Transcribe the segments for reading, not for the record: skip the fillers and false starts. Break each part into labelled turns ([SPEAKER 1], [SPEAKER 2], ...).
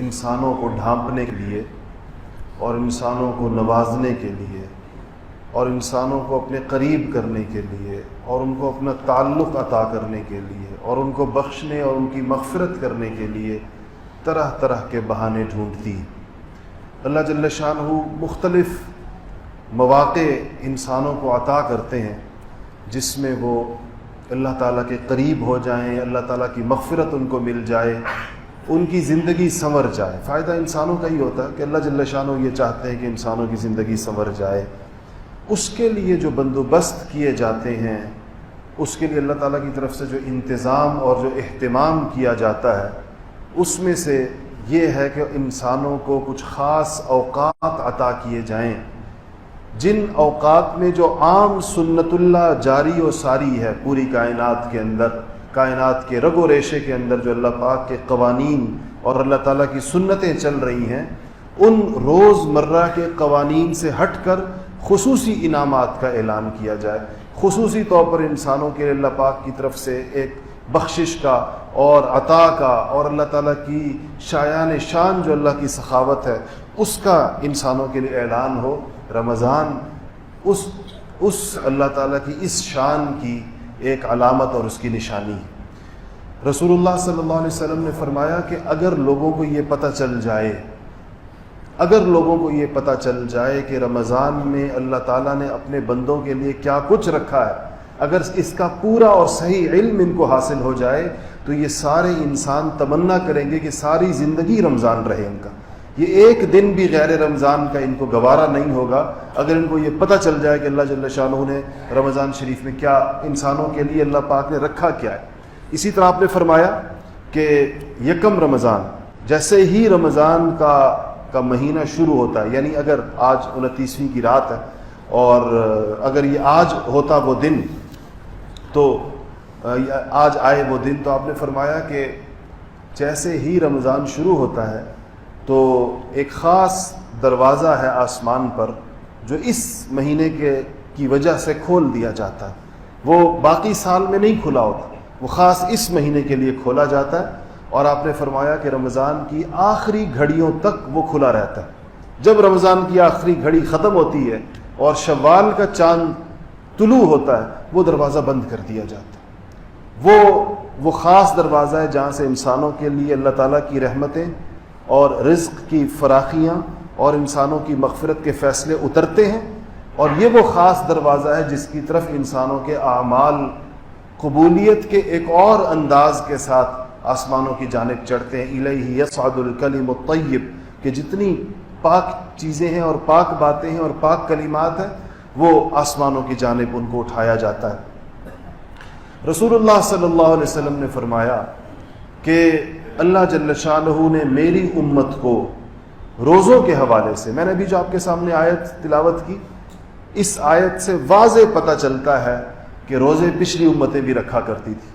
[SPEAKER 1] انسانوں کو ڈھانپنے کے لیے اور انسانوں کو نوازنے کے لیے اور انسانوں کو اپنے قریب کرنے کے لیے اور ان کو اپنا تعلق عطا کرنے کے لیے اور ان کو بخشنے اور ان کی مغفرت کرنے کے لیے طرح طرح کے بہانے ڈھونڈتی ہے۔ اللہ جل شانہ مختلف مواقع انسانوں کو عطا کرتے ہیں جس میں وہ اللہ تعالیٰ کے قریب ہو جائیں، اللہ تعالیٰ کی مغفرت ان کو مل جائے، ان کی زندگی سنور جائے۔ فائدہ انسانوں کا ہی ہوتا ہے کہ اللہ جل شانہ یہ چاہتے ہیں کہ انسانوں کی زندگی سنور جائے۔ اس کے لیے جو بندوبست کیے جاتے ہیں، اس کے لیے اللہ تعالیٰ کی طرف سے جو انتظام اور جو اہتمام کیا جاتا ہے، اس میں سے یہ ہے کہ انسانوں کو کچھ خاص اوقات عطا کیے جائیں، جن اوقات میں جو عام سنت اللہ جاری و ساری ہے پوری کائنات کے اندر، کائنات کے رگ و ریشے کے اندر جو اللہ پاک کے قوانین اور اللہ تعالیٰ کی سنتیں چل رہی ہیں، ان روز مرہ کے قوانین سے ہٹ کر خصوصی انعامات کا اعلان کیا جائے، خصوصی طور پر انسانوں کے اللہ پاک کی طرف سے ایک بخشش کا اور عطا کا اور اللہ تعالیٰ کی شایان شان جو اللہ کی سخاوت ہے اس کا انسانوں کے لیے اعلان ہو۔ رمضان اس اللہ تعالیٰ کی اس شان کی ایک علامت اور اس کی نشانی ہے۔ رسول اللہ صلی اللہ علیہ وسلم نے فرمایا کہ اگر لوگوں کو یہ پتہ چل جائے کہ رمضان میں اللہ تعالیٰ نے اپنے بندوں کے لیے کیا کچھ رکھا ہے، اگر اس کا پورا اور صحیح علم ان کو حاصل ہو جائے تو یہ سارے انسان تمنا کریں گے کہ ساری زندگی رمضان رہے ان کا، یہ ایک دن بھی غیر رمضان کا ان کو گوارا نہیں ہوگا اگر ان کو یہ پتہ چل جائے کہ اللہ جل شانہ نے رمضان شریف میں کیا انسانوں کے لیے اللہ پاک نے رکھا کیا ہے۔ اسی طرح آپ نے فرمایا کہ یکم رمضان، جیسے ہی رمضان کا مہینہ شروع ہوتا ہے، یعنی اگر آج 29ویں کی رات ہے اور اگر یہ آج ہوتا وہ دن تو آج آئے وہ دن، تو آپ نے فرمایا کہ جیسے ہی رمضان شروع ہوتا ہے تو ایک خاص دروازہ ہے آسمان پر جو اس مہینے کی وجہ سے کھول دیا جاتا ہے، وہ باقی سال میں نہیں کھلا ہوتا، وہ خاص اس مہینے کے لیے کھولا جاتا ہے۔ اور آپ نے فرمایا کہ رمضان کی آخری گھڑیوں تک وہ کھلا رہتا ہے۔ جب رمضان کی آخری گھڑی ختم ہوتی ہے اور شوال کا چاند طلوع ہوتا ہے، وہ دروازہ بند کر دیا جاتا ہے۔ وہ خاص دروازہ ہے جہاں سے انسانوں کے لیے اللہ تعالیٰ کی رحمتیں اور رزق کی فراخیاں اور انسانوں کی مغفرت کے فیصلے اترتے ہیں، اور یہ وہ خاص دروازہ ہے جس کی طرف انسانوں کے اعمال قبولیت کے ایک اور انداز کے ساتھ آسمانوں کی جانب چڑھتے ہیں۔ الیہ یصعد الکلم الطیب، کہ جتنی پاک چیزیں ہیں اور پاک باتیں ہیں اور پاک کلمات ہیں وہ آسمانوں کی جانب ان کو اٹھایا جاتا ہے۔ رسول اللہ صلی اللہ علیہ وسلم نے فرمایا کہ اللہ جل شانہ نے میری امت کو روزوں کے حوالے سے، میں نے ابھی جو آپ کے سامنے آیت تلاوت کی، اس آیت سے واضح پتہ چلتا ہے کہ روزے پچھلی امتیں بھی رکھا کرتی تھی،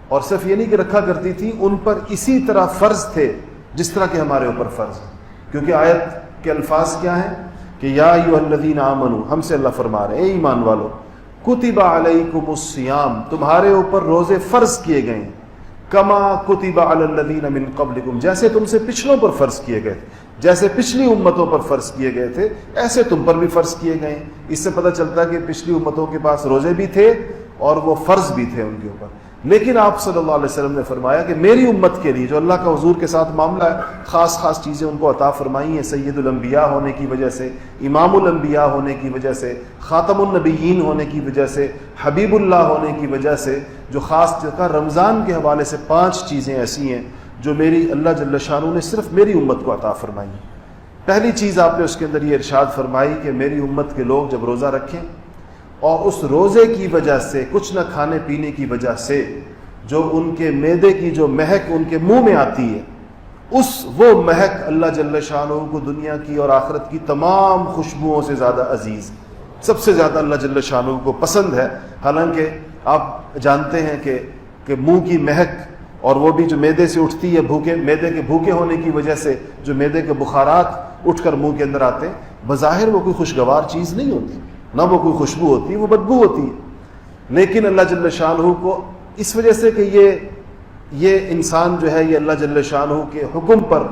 [SPEAKER 1] اور صرف یہ نہیں کہ رکھا کرتی تھی، ان پر اسی طرح فرض تھے جس طرح کہ ہمارے اوپر فرض ہے، کیونکہ آیت کے الفاظ کیا ہیں کہ یا ایھا الذین آمنوا، ہم سے اللہ فرما رہے ہیں اے ایمان والو، کتب علیکم الصیام، تمہارے اوپر روزے فرض کیے گئے ہیں، کما کتب علی الذین من قبلکم، جیسے تم سے پچھلوں پر فرض کیے گئے تھے، جیسے پچھلی امتوں پر فرض کیے گئے تھے ایسے تم پر بھی فرض کیے گئے ہیں۔ اس سے پتہ چلتا ہے کہ پچھلی امتوں کے پاس روزے بھی تھے اور وہ فرض بھی تھے ان کے اوپر، لیکن آپ صلی اللہ علیہ وسلم نے فرمایا کہ میری امت کے لیے جو اللہ کا حضور کے ساتھ معاملہ ہے، خاص چیزیں ان کو عطا فرمائی ہیں، سید الانبیاء ہونے کی وجہ سے، امام الانبیاء ہونے کی وجہ سے، خاتم النبیین ہونے کی وجہ سے، حبیب اللہ ہونے کی وجہ سے، جو خاص جگہ رمضان کے حوالے سے 5 چیزیں ایسی ہیں جو میری اللہ جل شانہ نے صرف میری امت کو عطا فرمائی ہیں۔ پہلی چیز آپ نے اس کے اندر یہ ارشاد فرمائی کہ میری امت کے لوگ جب روزہ رکھیں اور اس روزے کی وجہ سے، کچھ نہ کھانے پینے کی وجہ سے، جو ان کے معدے کی جو مہک ان کے منہ میں آتی ہے، وہ مہک اللہ جل شانہ کو دنیا کی اور آخرت کی تمام خوشبوؤں سے زیادہ عزیز، سب سے زیادہ اللہ جل شانہ کو پسند ہے۔ حالانکہ آپ جانتے ہیں کہ منہ کی مہک، اور وہ بھی جو معدے سے اٹھتی ہے، معدے کے بھوکے ہونے کی وجہ سے جو معدے کے بخارات اٹھ کر منہ کے اندر آتے ہیں، بظاہر وہ کوئی خوشگوار چیز نہیں ہوتی، نہ وہ کوئی خوشبو ہوتی ہے، وہ بدبو ہوتی ہے، لیکن اللہ جل شانہ کو اس وجہ سے کہ یہ انسان جو ہے یہ اللہ جل شانہ کے حکم پر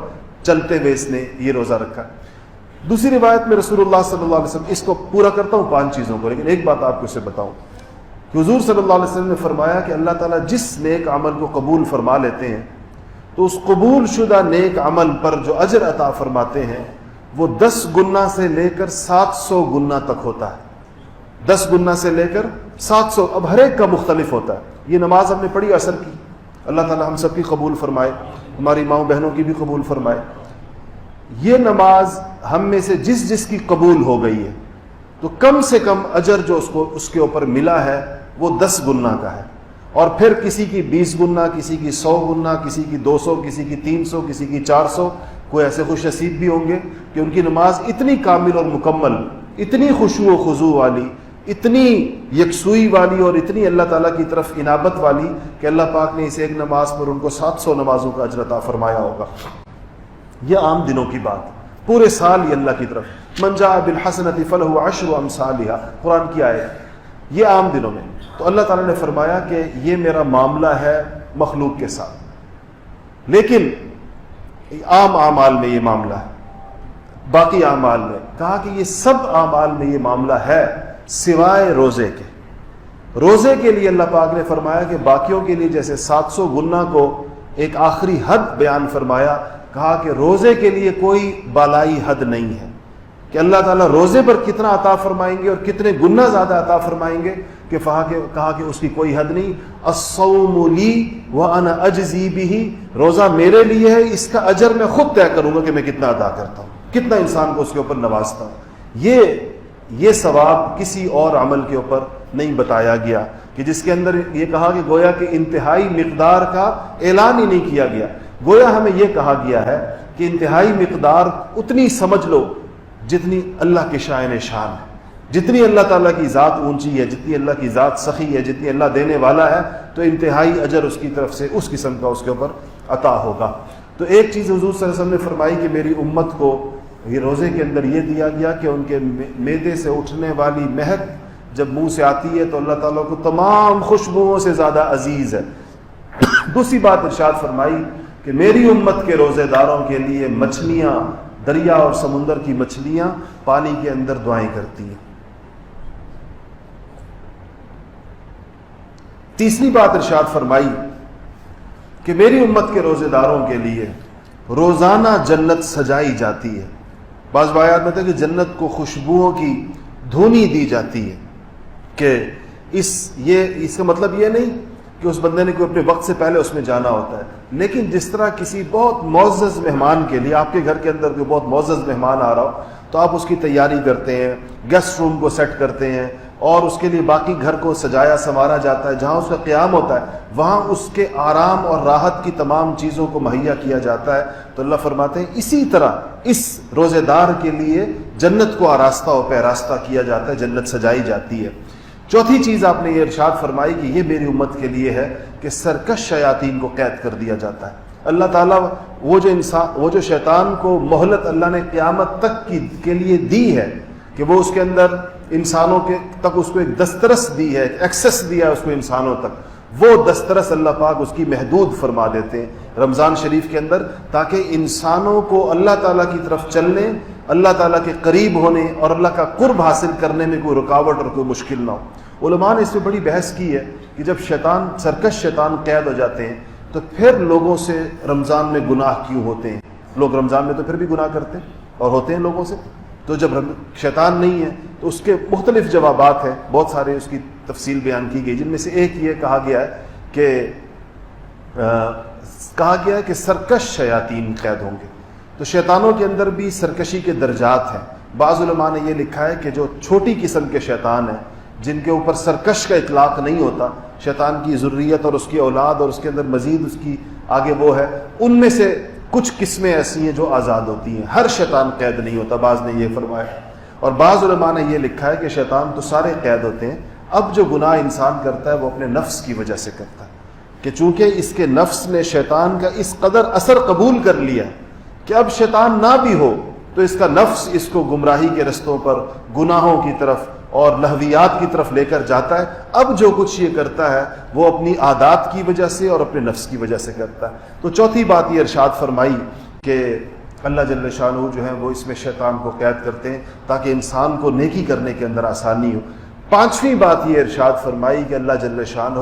[SPEAKER 1] چلتے ہوئے اس نے یہ روزہ رکھا ہے۔ دوسری روایت میں رسول اللہ صلی اللہ علیہ وسلم، اس کو پورا کرتا ہوں 5 چیزوں کو، لیکن ایک بات آپ کو اسے بتاؤں کہ حضور صلی اللہ علیہ وسلم نے فرمایا کہ اللہ تعالیٰ جس نیک عمل کو قبول فرما لیتے ہیں تو اس قبول شدہ نیک عمل پر جو اجر عطا فرماتے ہیں وہ 10 گنا سے لے کر 700 گنا تک ہوتا ہے۔ 10 گنا سے لے کر 700، اب ہر ایک کا مختلف ہوتا ہے۔ یہ نماز ہم نے پڑھی عصر کی، اللہ تعالیٰ ہم سب کی قبول فرمائے، ہماری ماؤں بہنوں کی بھی قبول فرمائے۔ یہ نماز ہم میں سے جس کی قبول ہو گئی ہے تو کم سے کم اجر جو اس کے اوپر ملا ہے وہ 10 گنا کا ہے، اور پھر کسی کی 20 گنا، کسی کی 100 گنا، کسی کی 200، کسی کی 300، کسی کی 400۔ کوئی ایسے خوش نصیب بھی ہوں گے کہ ان کی نماز اتنی کامل اور مکمل، اتنی خشوع و خضوع والی، اتنی یکسوئی والی اور اتنی اللہ تعالیٰ کی طرف انابت والی کہ اللہ پاک نے اس ایک نماز پر ان کو 700 نمازوں کا اجر عطا فرمایا ہوگا۔ یہ عام دنوں کی بات، پورے سال یہ اللہ کی طرف من جاء بالحسنۃ فلہ عشر امثالھا، قرآن کی آیت، یہ عام دنوں میں۔ تو اللہ تعالیٰ نے فرمایا کہ یہ میرا معاملہ ہے مخلوق کے ساتھ، لیکن عام اعمال میں یہ معاملہ ہے، باقی اعمال میں کہا کہ یہ سب اعمال میں یہ معاملہ ہے سوائے روزے کے۔ روزے کے لیے اللہ پاک نے فرمایا کہ باقیوں کے لیے جیسے 700 گنا کو ایک آخری حد بیان فرمایا، کہا کہ روزے کے لیے کوئی بالائی حد نہیں ہے کہ اللہ تعالیٰ روزے پر کتنا عطا فرمائیں گے اور کتنے گنا زیادہ عطا فرمائیں گے، کہ کہا کہ اس کی کوئی حد نہیں۔ الصوم لی وانا اجزی بہ، روزہ میرے لیے ہے، اس کا اجر میں خود طے کروں گا کہ میں کتنا ادا کرتا ہوں، کتنا انسان کو اس کے اوپر نوازتا ہوں۔ یہ ثواب کسی اور عمل کے اوپر نہیں بتایا گیا کہ جس کے اندر یہ کہا کہ گویا کہ انتہائی مقدار کا اعلان ہی نہیں کیا گیا، گویا ہمیں یہ کہا گیا ہے کہ انتہائی مقدار اتنی سمجھ لو جتنی اللہ کے شائن شان ہے، جتنی اللہ تعالیٰ کی ذات اونچی ہے، جتنی اللہ کی ذات سخی ہے، جتنی اللہ دینے والا ہے، تو انتہائی اجر اس کی طرف سے اس قسم کا اس کے اوپر عطا ہوگا۔ تو ایک چیز حضور صلی اللہ علیہ وسلم نے فرمائی کہ میری امت کو یہ روزے کے اندر یہ دیا گیا کہ ان کے معدے سے اٹھنے والی مہک جب منہ سے آتی ہے تو اللہ تعالیٰ کو تمام خوشبوؤں سے زیادہ عزیز ہے۔ دوسری بات ارشاد فرمائی کہ میری امت کے روزے داروں کے لیے مچھلیاں، دریا اور سمندر کی مچھلیاں پانی کے اندر دعائیں کرتی ہیں۔ تیسری بات ارشاد فرمائی کہ میری امت کے روزے داروں کے لیے روزانہ جنت سجائی جاتی ہے۔ بعض روایات میں تھا کہ جنت کو خوشبوؤں کی دھونی دی جاتی ہے، کہ اس کا مطلب یہ نہیں کہ اس بندے نے کوئی اپنے وقت سے پہلے اس میں جانا ہوتا ہے، لیکن جس طرح کسی بہت معزز مہمان کے لیے، آپ کے گھر کے اندر کوئی بہت معزز مہمان آ رہا ہو تو آپ اس کی تیاری کرتے ہیں، گیسٹ روم کو سیٹ کرتے ہیں اور اس کے لیے باقی گھر کو سجایا سنوارا جاتا ہے، جہاں اس کا قیام ہوتا ہے وہاں اس کے آرام اور راحت کی تمام چیزوں کو مہیا کیا جاتا ہے۔ تو اللہ فرماتے ہیں اسی طرح اس روزے دار کے لیے جنت کو آراستہ و پیراستہ کیا جاتا ہے، جنت سجائی جاتی ہے۔ چوتھی چیز آپ نے یہ ارشاد فرمائی کہ یہ میری امت کے لیے ہے کہ سرکش شیاطین کو قید کر دیا جاتا ہے۔ اللہ تعالیٰ وہ جو شیطان کو مہلت اللہ نے قیامت تک کے لیے دی ہے کہ وہ اس کے اندر انسانوں کے تک اس کو ایک دسترس دی ہے، ایک ایکسس دیا ہے اس کو انسانوں تک، وہ دسترس اللہ پاک اس کی محدود فرما دیتے ہیں رمضان شریف کے اندر، تاکہ انسانوں کو اللہ تعالیٰ کی طرف چلنے، اللہ تعالیٰ کے قریب ہونے اور اللہ کا قرب حاصل کرنے میں کوئی رکاوٹ اور کوئی مشکل نہ ہو۔ علماء نے اس میں بڑی بحث کی ہے کہ جب سرکش شیطان قید ہو جاتے ہیں تو پھر لوگوں سے رمضان میں گناہ کیوں ہوتے ہیں؟ لوگ رمضان میں تو پھر بھی گناہ کرتے ہیں اور ہوتے ہیں لوگوں سے، تو جب شیطان نہیں ہے تو اس کے مختلف جوابات ہیں، بہت سارے اس کی تفصیل بیان کی گئی، جن میں سے ایک یہ کہا گیا ہے کہ سرکش شیاطین قید ہوں گے۔ تو شیطانوں کے اندر بھی سرکشی کے درجات ہیں۔ بعض علماء نے یہ لکھا ہے کہ جو چھوٹی قسم کے شیطان ہیں جن کے اوپر سرکش کا اطلاق نہیں ہوتا، شیطان کی ذریت اور اس کی اولاد اور اس کے اندر مزید اس کی آگے وہ ہے، ان میں سے کچھ قسمیں ایسی ہیں جو آزاد ہوتی ہیں، ہر شیطان قید نہیں ہوتا، بعض نے یہ فرمایا۔ اور بعض علماء نے یہ لکھا ہے کہ شیطان تو سارے قید ہوتے ہیں، اب جو گناہ انسان کرتا ہے وہ اپنے نفس کی وجہ سے کرتا ہے، کہ چونکہ اس کے نفس نے شیطان کا اس قدر اثر قبول کر لیا کہ اب شیطان نہ بھی ہو تو اس کا نفس اس کو گمراہی کے رستوں پر، گناہوں کی طرف اور لہویات کی طرف لے کر جاتا ہے۔ اب جو کچھ یہ کرتا ہے وہ اپنی عادات کی وجہ سے اور اپنے نفس کی وجہ سے کرتا ہے۔ تو چوتھی بات یہ ارشاد فرمائی کہ اللہ جل شانہ جو ہے وہ اس میں شیطان کو قید کرتے ہیں تاکہ انسان کو نیکی کرنے کے اندر آسانی ہو۔ پانچویں بات یہ ارشاد فرمائی کہ اللہ جل شانہ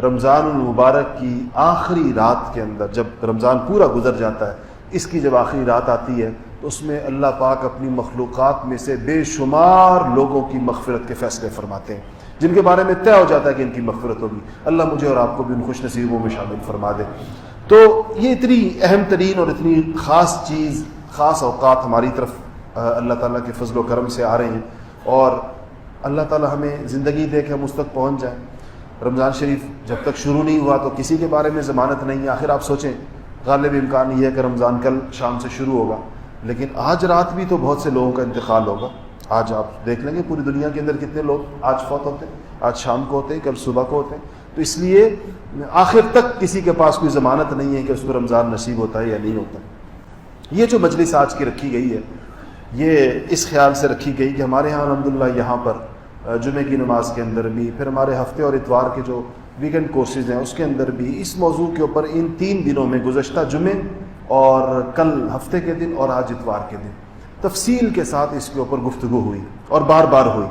[SPEAKER 1] رمضان المبارک کی آخری رات کے اندر، جب رمضان پورا گزر جاتا ہے، اس کی جب آخری رات آتی ہے تو اس میں اللہ پاک اپنی مخلوقات میں سے بے شمار لوگوں کی مغفرت کے فیصلے فرماتے ہیں، جن کے بارے میں طے ہو جاتا ہے کہ ان کی مغفرت ہوگی۔ اللہ مجھے اور آپ کو بھی ان خوش نصیبوں میں شامل فرما دے۔ تو یہ اتنی اہم ترین اور اتنی خاص چیز، خاص اوقات ہماری طرف اللہ تعالیٰ کے فضل و کرم سے آ رہے ہیں، اور اللہ تعالیٰ ہمیں زندگی دے کہ ہم اس تک پہنچ جائیں۔ رمضان شریف جب تک شروع نہیں ہوا تو کسی کے بارے میں ضمانت نہیں ہے۔ آخر آپ سوچیں، غالب امکان یہ ہے کہ رمضان کل شام سے شروع ہوگا، لیکن آج رات بھی تو بہت سے لوگوں کا انتقال ہوگا۔ آج آپ دیکھ لیں گے پوری دنیا کے اندر کتنے لوگ آج فوت ہوتے ہیں، آج شام کو ہوتے ہیں، کل صبح کو ہوتے ہیں۔ تو اس لیے آخر تک کسی کے پاس کوئی ضمانت نہیں ہے کہ اس کو رمضان نصیب ہوتا ہے یا نہیں ہوتا۔ یہ جو مجلس آج کی رکھی گئی ہے، یہ اس خیال سے رکھی گئی کہ ہمارے ہاں الحمدللہ یہاں پر جمعے کی نماز کے اندر بھی، پھر ہمارے ہفتے اور اتوار کے جو ویکنڈ کورسز ہیں اس کے اندر بھی اس موضوع کے اوپر ان 3 دنوں میں، گزشتہ جمعے اور کل ہفتے کے دن اور آج اتوار کے دن، تفصیل کے ساتھ اس کے اوپر گفتگو ہوئی اور بار بار ہوئی،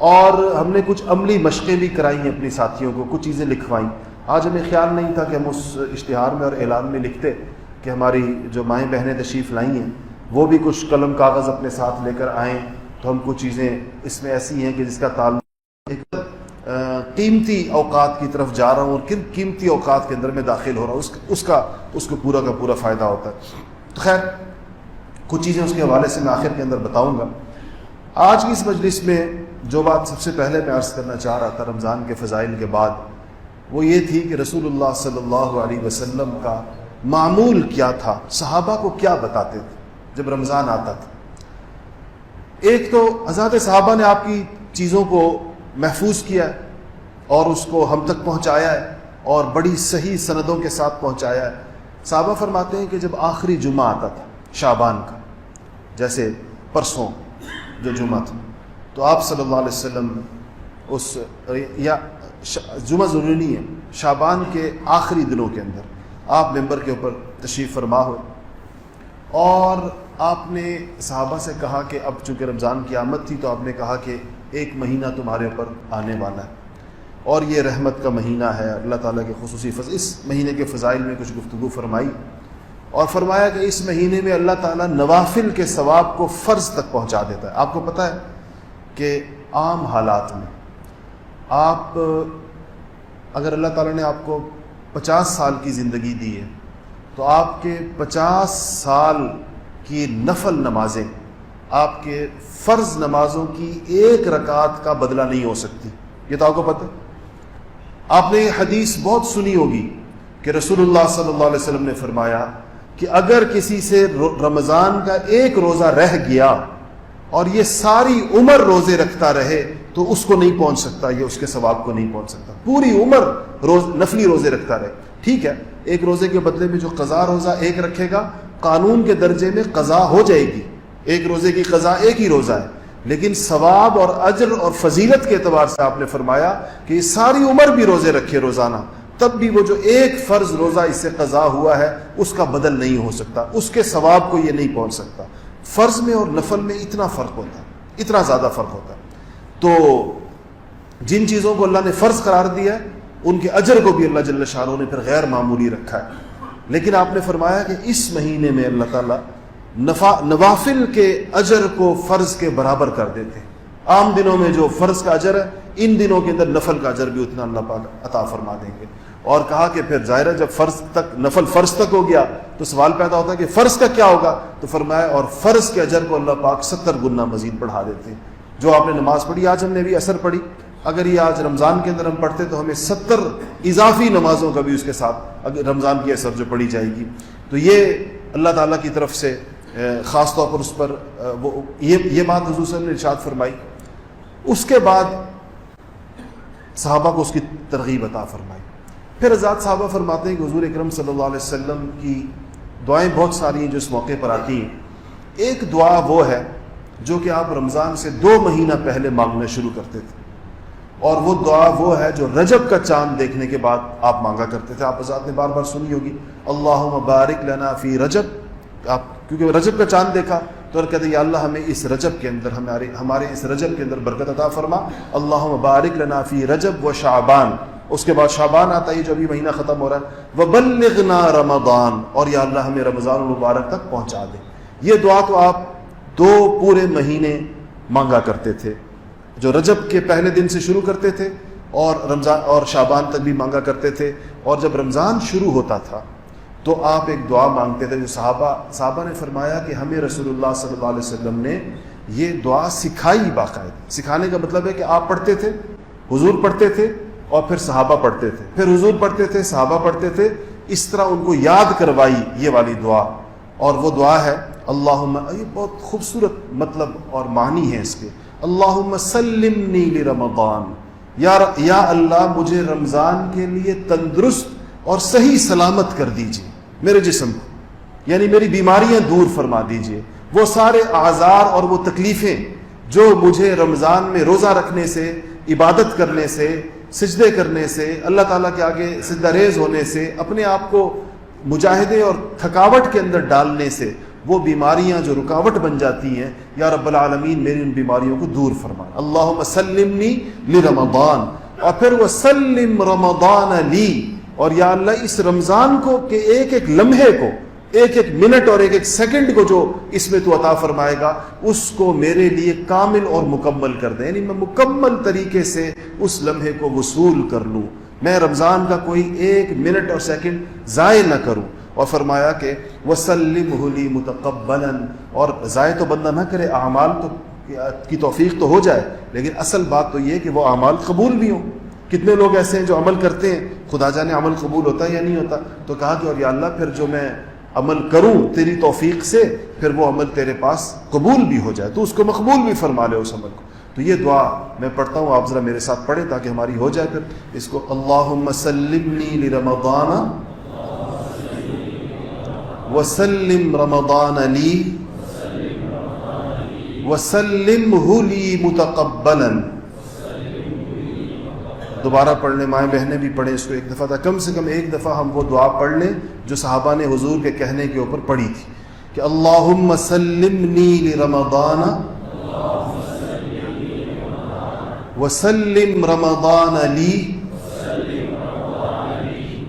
[SPEAKER 1] اور ہم نے کچھ عملی مشقیں بھی کرائی ہیں اپنی ساتھیوں کو، کچھ چیزیں لکھوائیں۔ آج ہمیں خیال نہیں تھا کہ ہم اس اشتہار میں اور اعلان میں لکھتے کہ ہماری جو مائیں بہنیں تشریف لائی ہیں وہ بھی کچھ قلم کاغذ اپنے ساتھ لے کر آئیں، تو ہم کچھ چیزیں اس میں ایسی ہیں کہ جس کا تعلق ایک قیمتی اوقات کی طرف جا رہا ہوں، اور کن قیمتی اوقات کے اندر میں داخل ہو رہا ہوں، اس کو پورا کا پورا فائدہ ہوتا ہے۔ تو خیر کچھ چیزیں اس کے حوالے سے میں آخر کے اندر بتاؤں گا۔ آج کی اس مجلس میں جو بات سب سے پہلے میں عرض کرنا چاہ رہا تھا رمضان کے فضائل کے بعد، وہ یہ تھی کہ رسول اللہ صلی اللہ علیہ وسلم کا معمول کیا تھا، صحابہ کو کیا بتاتے تھے جب رمضان آتا تھا۔ ایک تو حضرات صحابہ نے آپ کی چیزوں کو محفوظ کیا ہے اور اس کو ہم تک پہنچایا ہے، اور بڑی صحیح سندوں کے ساتھ پہنچایا ہے۔ صحابہ فرماتے ہیں کہ جب آخری جمعہ آتا تھا شعبان کا، جیسے پرسوں جو جمعہ تھا، تو آپ صلی اللہ علیہ وسلم اس یا جمعہ ضروری نہیں ہے، شعبان کے آخری دنوں کے اندر آپ ممبر کے اوپر تشریف فرما ہوئے، اور آپ نے صحابہ سے کہا کہ اب چونکہ رمضان کی آمد تھی تو آپ نے کہا کہ ایک مہینہ تمہارے اوپر آنے والا ہے، اور یہ رحمت کا مہینہ ہے، اللہ تعالیٰ کے خصوصی فضل، اس مہینے کے فضائل میں کچھ گفتگو فرمائی، اور فرمایا کہ اس مہینے میں اللہ تعالیٰ نوافل کے ثواب کو فرض تک پہنچا دیتا ہے۔ آپ کو پتہ ہے کہ عام حالات میں آپ اگر اللہ تعالیٰ نے آپ کو 50 سال کی زندگی دی ہے تو آپ کے 50 سال کی نفل نمازیں آپ کے فرض نمازوں کی 1 رکعت کا بدلہ نہیں ہو سکتی۔ یہ تو آپ کو پتہ ہے۔ آپ نے یہ حدیث بہت سنی ہوگی کہ رسول اللہ صلی اللہ علیہ وسلم نے فرمایا کہ اگر کسی سے رمضان کا 1 روزہ رہ گیا اور یہ ساری عمر روزے رکھتا رہے تو اس کو نہیں پہنچ سکتا، یہ اس کے ثواب کو نہیں پہنچ سکتا، پوری عمر نفلی روزے رکھتا رہے۔ ٹھیک ہے، 1 روزے کے بدلے میں جو قضا روزہ 1 رکھے گا، قانون کے درجے میں قضا ہو جائے گی، 1 روزے کی قضا 1 ہی روزہ ہے، لیکن ثواب اور اجر اور فضیلت کے اعتبار سے آپ نے فرمایا کہ یہ ساری عمر بھی روزے رکھے روزانہ، تب بھی وہ جو 1 فرض روزہ اس سے قضا ہوا ہے اس کا بدل نہیں ہو سکتا، اس کے ثواب کو یہ نہیں پہنچ سکتا۔ فرض میں اور نفل میں اتنا فرق ہوتا ہے، اتنا زیادہ فرق ہوتا ہے۔ تو جن چیزوں کو اللہ نے فرض قرار دیا ہے ان کے اجر کو بھی اللہ جل شانہ نے پھر غیر معمولی رکھا ہے، لیکن آپ نے فرمایا کہ اس مہینے میں اللہ تعالیٰ نوافل کے اجر کو فرض کے برابر کر دیتے ہیں۔ عام دنوں میں جو فرض کا اجر ہے، ان دنوں کے اندر نفل کا اجر بھی اتنا اللہ پاک عطا فرما دیں گے۔ اور کہا کہ پھر ظاہر ہے جب نفل فرض تک ہو گیا تو سوال پیدا ہوتا ہے کہ فرض کا کیا ہوگا، تو فرمایا اور فرض کے اجر کو اللہ پاک 70 گنا مزید بڑھا دیتے ہیں۔ جو آپ نے نماز پڑھی، آج ہم نے بھی عصر پڑھی، اگر یہ آج رمضان کے اندر ہم پڑھتے تو ہمیں 70 اضافی نمازوں کا بھی اس کے ساتھ اگر رمضان کی عصر جو پڑھی جائے گی، تو یہ اللہ تعالیٰ کی طرف سے خاص طور پر اس پر یہ بات حضور صلی اللہ علیہ وسلم نے ارشاد فرمائی۔ اس کے بعد صحابہ کو اس کی ترغیب عطا فرمائی۔ پھر حضرات صحابہ فرماتے ہیں کہ حضور اکرم صلی اللہ علیہ وسلم کی دعائیں بہت ساری ہیں جو اس موقع پر آتی ہیں۔ ایک دعا وہ ہے جو کہ آپ رمضان سے 2 مہینہ پہلے مانگنا شروع کرتے تھے، اور وہ دعا وہ ہے جو رجب کا چاند دیکھنے کے بعد آپ مانگا کرتے تھے۔ آپ حضرات نے بار بار سنی ہوگی، اللہم بارک لنا فی رجب آپ کیونکہ رجب کا چاند دیکھا تو کہتے یا اللہ ہمیں اس رجب کے اندر ہمارے اس رجب کے اندر برکت عطا فرما، اللہم بارک لنا فی رجب و شعبان، اس کے بعد شعبان آتا ہے جو ابھی مہینہ ختم ہو رہا ہے، وبلغنا رمضان، اور یا اللہ ہمیں رمضان المبارک تک پہنچا دے۔ یہ دعا تو آپ 2 پورے مہینے مانگا کرتے تھے، جو رجب کے پہلے دن سے شروع کرتے تھے اور رمضان اور شعبان تک بھی مانگا کرتے تھے، اور جب رمضان شروع ہوتا تھا تو آپ ایک دعا مانگتے تھے جو صحابہ نے فرمایا کہ ہمیں رسول اللہ صلی اللہ علیہ وسلم نے یہ دعا سکھائی، باقاعدہ سکھانے کا مطلب ہے کہ آپ پڑھتے تھے، حضور پڑھتے تھے اور پھر صحابہ پڑھتے تھے، پھر حضور پڑھتے تھے، صحابہ پڑھتے تھے، اس طرح ان کو یاد کروائی یہ والی دعا۔ اور وہ دعا ہے اللہم، یہ بہت خوبصورت مطلب اور معنی ہے اس کے، اللہم سلمنی لرمضان، یا اللہ مجھے رمضان کے لیے تندرست اور صحیح سلامت کر دیجیے میرے جسم کو، یعنی میری بیماریاں دور فرما دیجیے، وہ سارے اعذار اور وہ تکلیفیں جو مجھے رمضان میں روزہ رکھنے سے، عبادت کرنے سے، سجدے کرنے سے، اللہ تعالیٰ کے آگے سجدہ ریز ہونے سے، اپنے آپ کو مجاہدے اور تھکاوٹ کے اندر ڈالنے سے وہ بیماریاں جو رکاوٹ بن جاتی ہیں، یا رب العالمین میری ان بیماریوں کو دور فرما، اللہم سلمنی لرمضان، اور پھر وسلم رمضان لی، اور یا اللہ اس رمضان کو کہ ایک ایک لمحے کو، ایک ایک منٹ اور ایک ایک سیکنڈ کو جو اس میں تو عطا فرمائے گا اس کو میرے لیے کامل اور مکمل کر دے، یعنی میں مکمل طریقے سے اس لمحے کو وصول کر لوں، میں رمضان کا کوئی ایک منٹ اور سیکنڈ ضائع نہ کروں۔ اور فرمایا کہ وسلمہ لی متقبلا، اور ضائع تو بندہ نہ کرے، اعمال تو کی توفیق تو ہو جائے، لیکن اصل بات تو یہ کہ وہ اعمال قبول بھی ہوں۔ کتنے لوگ ایسے ہیں جو عمل کرتے ہیں، خدا جانے عمل قبول ہوتا ہے یا نہیں ہوتا، تو کہا کہ اور یا اللہ پھر جو میں عمل کروں تیری توفیق سے، پھر وہ عمل تیرے پاس قبول بھی ہو جائے، تو اس کو مقبول بھی فرما لے اس عمل کو۔ تو یہ دعا میں پڑھتا ہوں، آپ ذرا میرے ساتھ پڑھیں تاکہ ہماری ہو جائے پھر اس کو، اللہم سلمنی لرمضان وسلم رمضان لی وسلمہ لی متقبلا۔ دوبارہ پڑھنے مائیں بہنیں بھی پڑھیں اس کو ایک دفعہ، تھا کم سے کم ایک دفعہ ہم وہ دعا پڑھ لیں جو صحابہ نے حضور کے کہنے کے اوپر پڑھی تھی کہ اللہم سلمنی لرمضان وسلم رمضان لی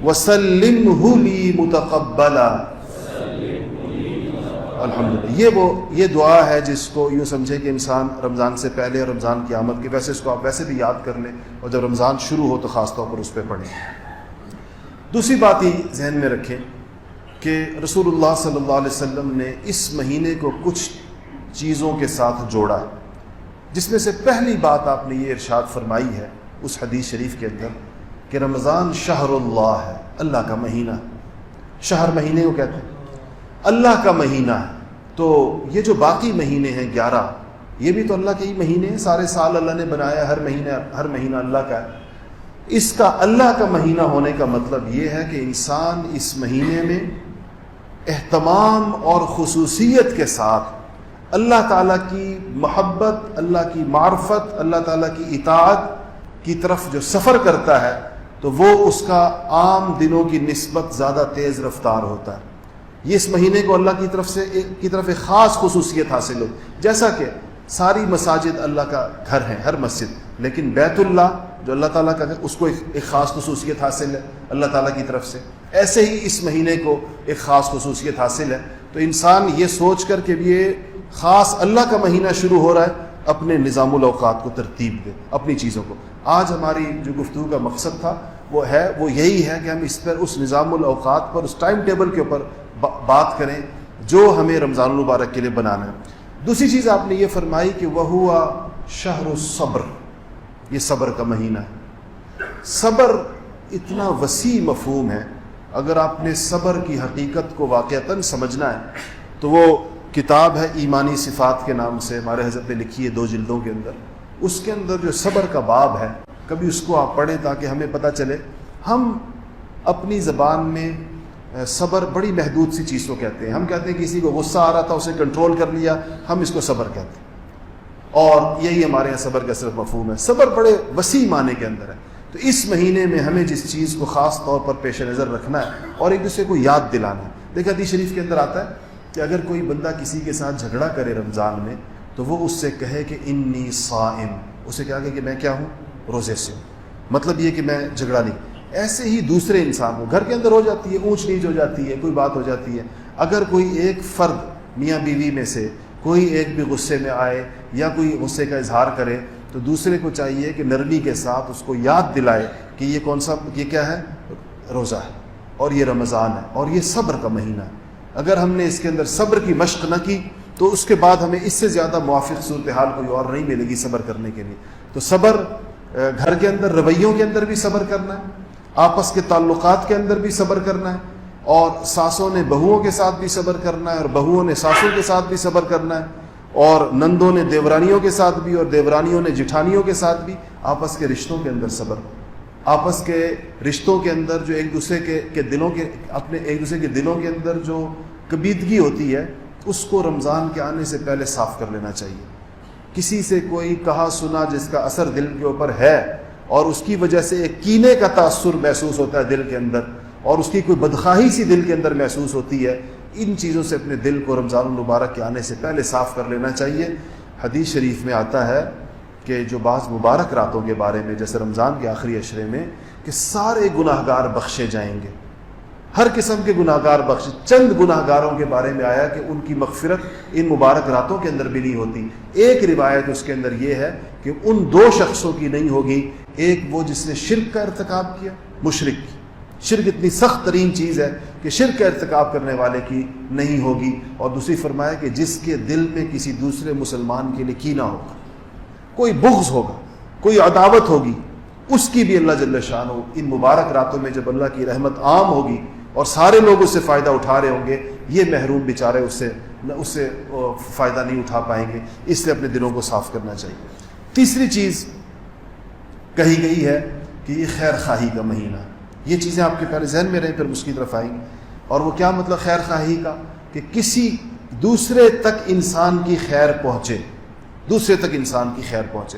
[SPEAKER 1] وسلمہ لی متقبلا۔ الحمدللہ یہ دعا ہے جس کو یوں سمجھے کہ انسان رمضان سے پہلے اور رمضان کی آمد کے، ویسے اس کو آپ ویسے بھی یاد کر لیں، اور جب رمضان شروع ہو تو خاص طور پر اس پہ پڑھیں۔ دوسری بات یہ ذہن میں رکھیں کہ رسول اللہ صلی اللہ علیہ وسلم نے اس مہینے کو کچھ چیزوں کے ساتھ جوڑا ہے، جس میں سے پہلی بات آپ نے یہ ارشاد فرمائی ہے اس حدیث شریف کے اندر کہ رمضان شہر اللہ ہے، اللہ کا مہینہ۔ شہر مہینے کو کہتے ہیں، اللہ کا مہینہ ہے۔ تو یہ جو باقی مہینے ہیں 11، یہ بھی تو اللہ کے ہی مہینے ہیں، سارے سال اللہ نے بنایا، ہر مہینہ اللہ کا ہے۔ اس کا اللہ کا مہینہ ہونے کا مطلب یہ ہے کہ انسان اس مہینے میں اہتمام اور خصوصیت کے ساتھ اللہ تعالیٰ کی محبت، اللہ کی معرفت، اللہ تعالیٰ کی اطاعت کی طرف جو سفر کرتا ہے تو وہ اس کا عام دنوں کی نسبت زیادہ تیز رفتار ہوتا ہے۔ یہ اس مہینے کو اللہ کی طرف ایک خاص خصوصیت حاصل ہو، جیسا کہ ساری مساجد اللہ کا گھر ہیں، ہر مسجد، لیکن بیت اللہ جو اللہ تعالیٰ کا ہے اس کو ایک خاص خصوصیت حاصل ہے اللہ تعالیٰ کی طرف سے، ایسے ہی اس مہینے کو ایک خاص خصوصیت حاصل ہے۔ تو انسان یہ سوچ کر کہ یہ خاص اللہ کا مہینہ شروع ہو رہا ہے، اپنے نظام الاوقات کو ترتیب دے، اپنی چیزوں کو۔ آج ہماری جو گفتگو کا مقصد تھا وہ یہی ہے کہ ہم اس پر، اس نظام الاوقات پر، اس ٹائم ٹیبل کے اوپر بات کریں جو ہمیں رمضان المبارک کے لیے بنانا ہے۔ دوسری چیز آپ نے یہ فرمائی کہ وَهُوَ شَهْرُ الصَّبْرِ، یہ صبر کا مہینہ ہے۔ صبر اتنا وسیع مفہوم ہے، اگر آپ نے صبر کی حقیقت کو واقعتاً سمجھنا ہے تو وہ کتاب ہے ایمانی صفات کے نام سے، ہمارے حضرت نے لکھی ہے 2 جلدوں کے اندر۔ اس کے اندر جو صبر کا باب ہے، کبھی اس کو آپ پڑھیں تاکہ ہمیں پتہ چلے۔ ہم اپنی زبان میں صبر بڑی محدود سی چیز کو کہتے ہیں۔ ہم کہتے ہیں کسی کو غصہ آ رہا تھا، اسے کنٹرول کر لیا، ہم اس کو صبر کہتے ہیں، اور یہی ہمارے یہاں صبر کا صرف مفہوم ہے۔ صبر بڑے وسیع معنی کے اندر ہے۔ تو اس مہینے میں ہمیں جس چیز کو خاص طور پر پیش نظر رکھنا ہے اور ایک دوسرے کو یاد دلانا ہے، دیکھیں حدیث شریف کے اندر آتا ہے کہ اگر کوئی بندہ کسی کے ساتھ جھگڑا کرے رمضان میں تو وہ اس سے کہے کہ انی صائم، اسے کیا کہ میں کیا ہوں، روزے سے ہوں، مطلب یہ کہ میں جھگڑا نہیں۔ ایسے ہی دوسرے انسان کو گھر کے اندر ہو جاتی ہے، اونچ نیچ ہو جاتی ہے، کوئی بات ہو جاتی ہے، اگر کوئی ایک فرد میاں بیوی میں سے کوئی ایک بھی غصے میں آئے یا کوئی غصے کا اظہار کرے تو دوسرے کو چاہیے کہ نرمی کے ساتھ اس کو یاد دلائے کہ یہ کون سا، یہ کیا ہے، روزہ ہے اور یہ رمضان ہے اور یہ صبر کا مہینہ ہے۔ اگر ہم نے اس کے اندر صبر کی مشق نہ کی تو اس کے بعد ہمیں اس سے زیادہ موافق صورتحال کوئی اور نہیں ملے گی صبر کرنے کے لیے۔ تو صبر گھر کے اندر، رویوں کے اندر بھی صبر کرنا ہے، آپس کے تعلقات کے اندر بھی صبر کرنا ہے، اور ساسوں نے بہوؤں کے ساتھ بھی صبر کرنا ہے اور بہوؤں نے ساسوں کے ساتھ بھی صبر کرنا ہے، اور نندوں نے دیورانیوں کے ساتھ بھی اور دیورانیوں نے جٹھانیوں کے ساتھ بھی۔ آپس کے رشتوں کے اندر صبر، آپس کے رشتوں کے اندر جو ایک دوسرے کے دلوں کے اپنے ایک دوسرے کے دلوں کے اندر جو کبیدگی ہوتی ہے اس کو رمضان کے آنے سے پہلے صاف کر لینا چاہیے۔ کسی سے کوئی کہا سنا جس کا اثر دل کے اوپر ہے اور اس کی وجہ سے ایک کینے کا تاثر محسوس ہوتا ہے دل کے اندر، اور اس کی کوئی بدخواہی سی دل کے اندر محسوس ہوتی ہے، ان چیزوں سے اپنے دل کو رمضان المبارک کے آنے سے پہلے صاف کر لینا چاہیے۔ حدیث شریف میں آتا ہے کہ جو بعض مبارک راتوں کے بارے میں، جیسے رمضان کے آخری عشرے میں، کہ سارے گناہ گار بخشے جائیں گے، ہر قسم کے گناہ گار بخشے۔ چند گناہ گاروں کے بارے میں آیا کہ ان کی مغفرت ان مبارک راتوں کے اندر بھی نہیں ہوتی۔ ایک روایت اس کے اندر یہ ہے کہ ان دو شخصوں کی نہیں ہوگی، ایک وہ جس نے شرک کا ارتکاب کیا، مشرک کی، شرک اتنی سخت ترین چیز ہے کہ شرک کا ارتکاب کرنے والے کی نہیں ہوگی، اور دوسری فرمایا کہ جس کے دل میں کسی دوسرے مسلمان کے لیے کینہ ہوگا، کوئی بغض ہوگا، کوئی عداوت ہوگی، اس کی بھی اللہ جل شانہ ان مبارک راتوں میں جب اللہ کی رحمت عام ہوگی اور سارے لوگ اس سے فائدہ اٹھا رہے ہوں گے، یہ محروم بیچارے اس سے فائدہ نہیں اٹھا پائیں گے۔ اس لیے اپنے دلوں کو صاف کرنا چاہیے۔ تیسری چیز کہی گئی ہے کہ یہ خیر خواہی کا مہینہ، یہ چیزیں آپ کے پہلے ذہن میں رہیں پھر اس کی طرف آئیں گی۔ اور وہ کیا مطلب خیر خواہی کا؟ کہ کسی دوسرے تک انسان کی خیر پہنچے، دوسرے تک انسان کی خیر پہنچے۔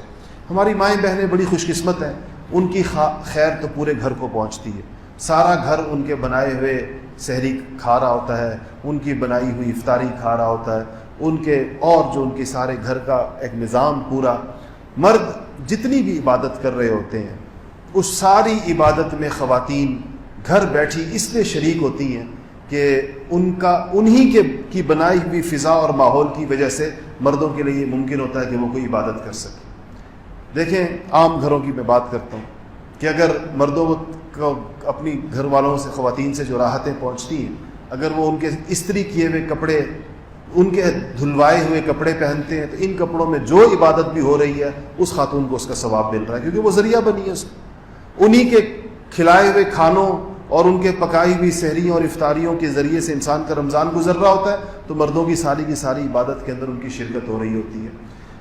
[SPEAKER 1] ہماری مائیں بہنیں بڑی خوش قسمت ہیں، ان کی خیر تو پورے گھر کو پہنچتی ہے، سارا گھر ان کے بنائے ہوئے سحری کھا رہا ہوتا ہے، ان کی بنائی ہوئی افطاری کھا رہا ہوتا ہے، ان کے اور جو ان کے سارے گھر کا ایک نظام پورا۔ مرد جتنی بھی عبادت کر رہے ہوتے ہیں اس ساری عبادت میں خواتین گھر بیٹھی اس لیے شریک ہوتی ہیں کہ انہی کی بنائی ہوئی فضا اور ماحول کی وجہ سے مردوں کے لیے یہ ممکن ہوتا ہے کہ وہ کوئی عبادت کر سکے۔ دیکھیں عام گھروں کی میں بات کرتا ہوں کہ اگر مردوں کو اپنی گھر والوں سے، خواتین سے جو راحتیں پہنچتی ہیں، اگر وہ ان کے استری کیے ہوئے کپڑے، ان کے دھلوائے ہوئے کپڑے پہنتے ہیں تو ان کپڑوں میں جو عبادت بھی ہو رہی ہے اس خاتون کو اس کا ثواب مل رہا ہے، کیونکہ وہ ذریعہ بنی ہے اس کو۔ انہی کے کھلائے ہوئے کھانوں اور ان کے پکائی ہوئی سحریوں اور افطاریوں کے ذریعے سے انسان کا رمضان گزر رہا ہوتا ہے، تو مردوں کی ساری عبادت کے اندر ان کی شرکت ہو رہی ہوتی ہے۔